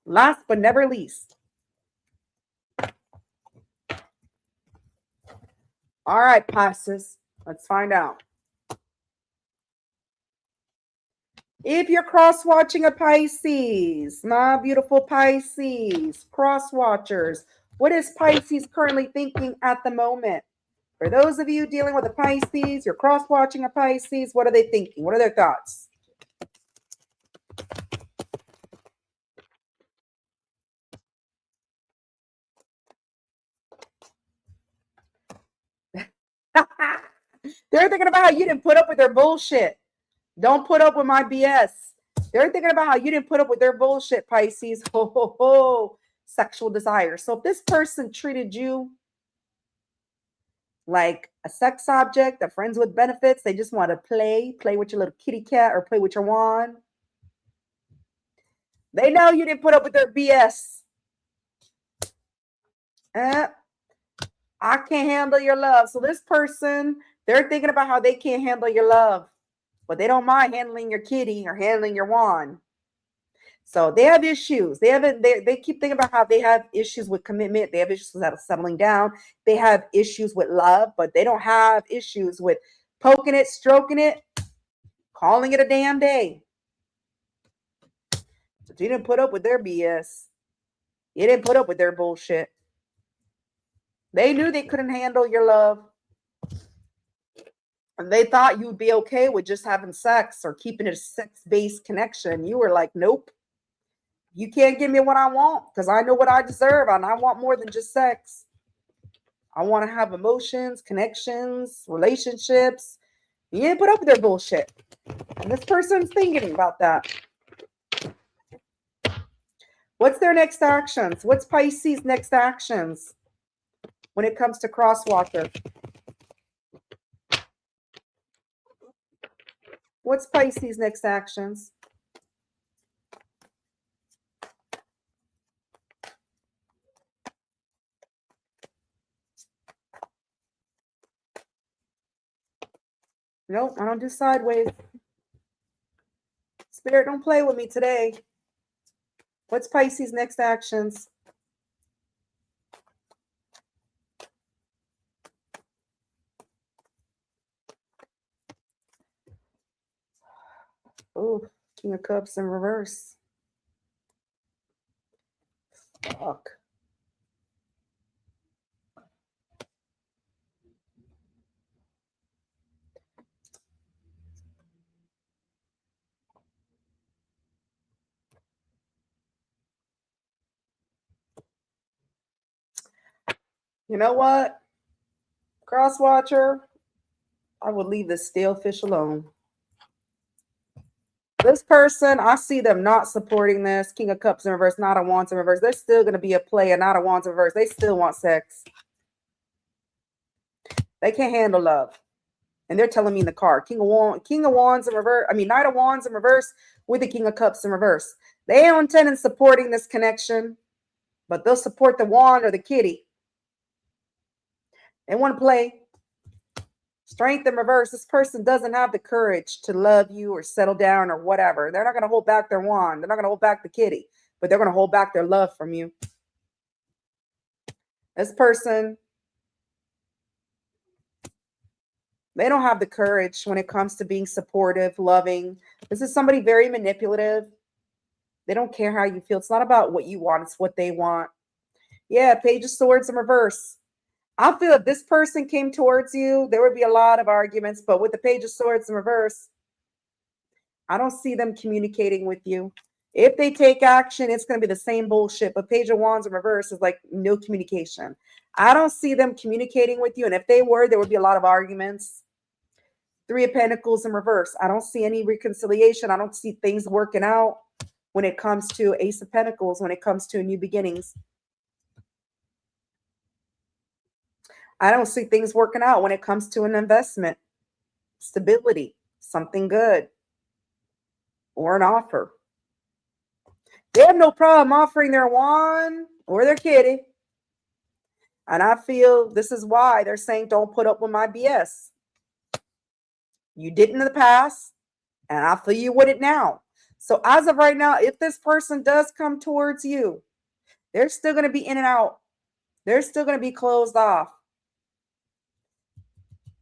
Last but never least. All right, Pisces, let's find out. If you're cross-watching a Pisces, my beautiful Pisces, cross-watchers, what is Pisces currently thinking at the moment? For those of you dealing with a Pisces, you're cross-watching a Pisces, what are they thinking? What are their thoughts? They're thinking about how you didn't put up with their bullshit. Don't put up with my BS. They're thinking about how you didn't put up with their bullshit, Pisces. Ho, ho, ho. Sexual desire. So if this person treated you like a sex object, a friends with benefits, they just want to play with your little kitty cat or play with your wand. They know you didn't put up with their BS. I can't handle your love. So this person, they're thinking about how they can't handle your love, but they don't mind handling your kitty or handling your wand. So they have issues. They keep thinking about how they have issues with commitment. They have issues with settling down. They have issues with love, but they don't have issues with poking it, stroking it, calling it a damn day. But you didn't put up with their BS. You didn't put up with their bullshit. They knew they couldn't handle your love. And they thought you would be okay with just having sex or keeping it a sex-based connection. You were like, nope. You can't give me what I want because I know what I deserve and I want more than just sex. I want to have emotions, connections, relationships. You didn't put up with their bullshit. And this person's thinking about that. What's their next actions? What's Pisces' next actions when it comes to Crosswatcher? What's Pisces' next actions? Nope, I don't do sideways. Spirit, don't play with me today. What's Pisces' next actions? Oh, King of Cups in reverse. Fuck. You know what? Crosswatcher, I would leave this stale fish alone. This person, I see them not supporting this. King of Cups in reverse, Knight of Wands in reverse. They're still going to be a player. Knight of Wands in reverse. They still want sex. They can't handle love. And they're telling me in the card. King of Wands in reverse. Knight of Wands in reverse with the King of Cups in reverse. They don't intend on supporting this connection, but they'll support the wand or the kitty. They want to play. Strength in reverse. This person doesn't have the courage to love you or settle down or whatever. They're not going to hold back their wand. They're not going to hold back the kitty, but they're going to hold back their love from you. This person, they don't have the courage when it comes to being supportive, loving. This is somebody very manipulative. They don't care how you feel. It's not about what you want. It's what they want. Yeah, Page of Swords in reverse. I feel if this person came towards you, there would be a lot of arguments. But with the Page of Swords in reverse, I don't see them communicating with you. If they take action, it's going to be the same bullshit. But Page of Wands in reverse is like no communication. I don't see them communicating with you. And if they were, there would be a lot of arguments. Three of Pentacles in reverse. I don't see any reconciliation. I don't see things working out when it comes to Ace of Pentacles, when it comes to new beginnings. I don't see things working out when it comes to an investment, stability, something good, or an offer. They have no problem offering their wand or their kitty. And I feel this is why they're saying, don't put up with my BS. You did in the past, and I feel you with it now. So as of right now, if this person does come towards you, they're still going to be in and out. They're still going to be closed off.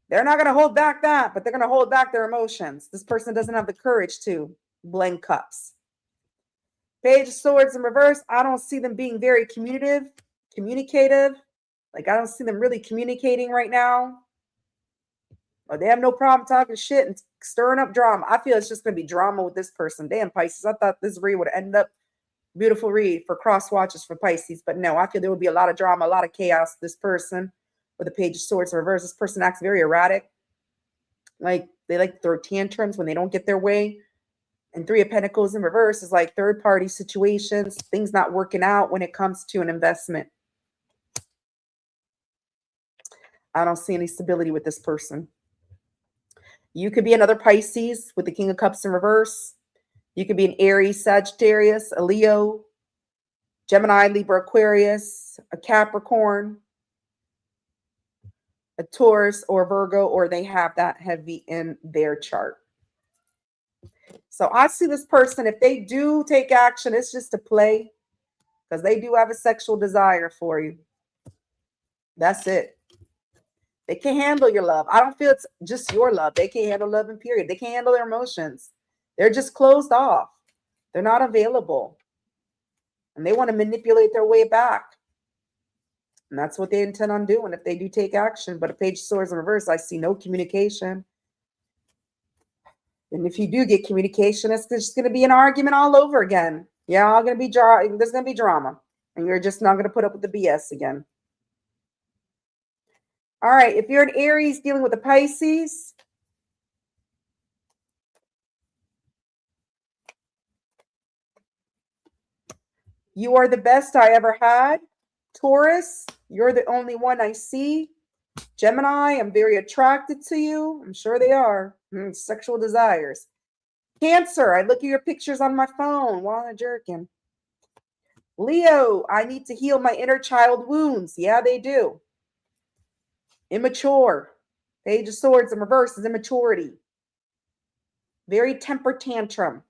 They're not going to hold back that, but they're going to hold back their emotions. This person doesn't have the courage to blend cups. Page of Swords in reverse. I don't see them being very communicative. Like, I don't see them really communicating right now. Or they have no problem talking shit and stirring up drama. I feel it's just going to be drama with this person. Damn, Pisces. I thought this read would end up beautiful read for cross watches for Pisces. But no, I feel there would be a lot of drama, a lot of chaos with this person. With the Page of Swords in reverse, this person acts very erratic. Like, they like throw tantrums when they don't get their way. And Three of Pentacles in reverse is like third-party situations, things not working out when it comes to an investment. I don't see any stability with this person. You could be another Pisces with the King of Cups in reverse. You could be an Aries, Sagittarius, a Leo, Gemini, Libra, Aquarius, a Capricorn, a Taurus, or Virgo, or they have that heavy in their chart. So I see this person, if they do take action, it's just to play because they do have a sexual desire for you. That's it. They can't handle your love. I don't feel it's just your love. They can't handle love, and period. They can't handle their emotions. They're just closed off. They're not available. And they want to manipulate their way back. And that's what they intend on doing if they do take action. But a Page of Swords in reverse, I see no communication. And if you do get communication, it's just going to be an argument all over again. Yeah, there's going to be drama. And you're just not going to put up with the BS again. All right, if you're an Aries dealing with a Pisces, you are the best I ever had. Taurus, you're the only one I see. Gemini, I'm very attracted to you. I'm sure they are. Sexual desires. Cancer, I look at your pictures on my phone while I'm jerking. Leo, I need to heal my inner child wounds. Yeah, they do. Immature. Page of Swords in reverse is immaturity. Very temper tantrum.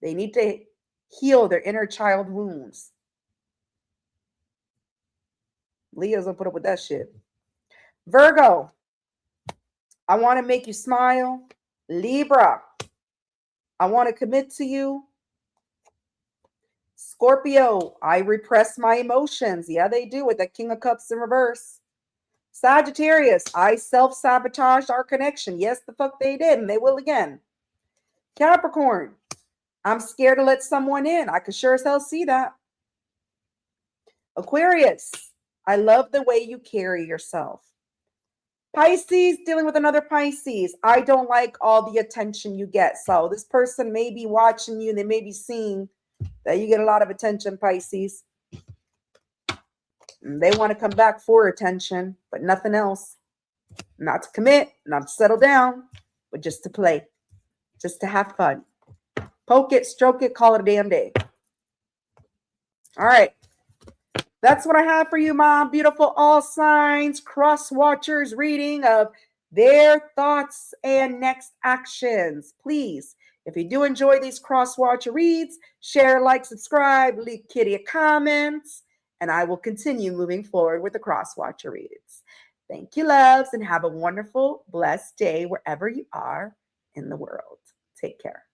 They need to heal their inner child wounds. Leo's gonna put up with that shit. Virgo, I want to make you smile. Libra, I want to commit to you. Scorpio, I repress my emotions. Yeah, they do with the King of Cups in reverse. Sagittarius, I self-sabotaged our connection. Yes, the fuck they did, and they will again. Capricorn, I'm scared to let someone in. I could sure as hell see that. Aquarius, I love the way you carry yourself. Pisces, dealing with another Pisces. I don't like all the attention you get. So this person may be watching you and they may be seeing that you get a lot of attention, Pisces. And they want to come back for attention, but nothing else. Not to commit, not to settle down, but just to play, just to have fun. Poke it, stroke it, call it a damn day. All right. That's what I have for you, my beautiful all signs cross watchers reading of their thoughts and next actions. Please, if you do enjoy these cross watcher reads, share, like, subscribe, leave Kitty a comment, and I will continue moving forward with the cross watcher reads. Thank you, loves, and have a wonderful, blessed day wherever you are in the world. Take care.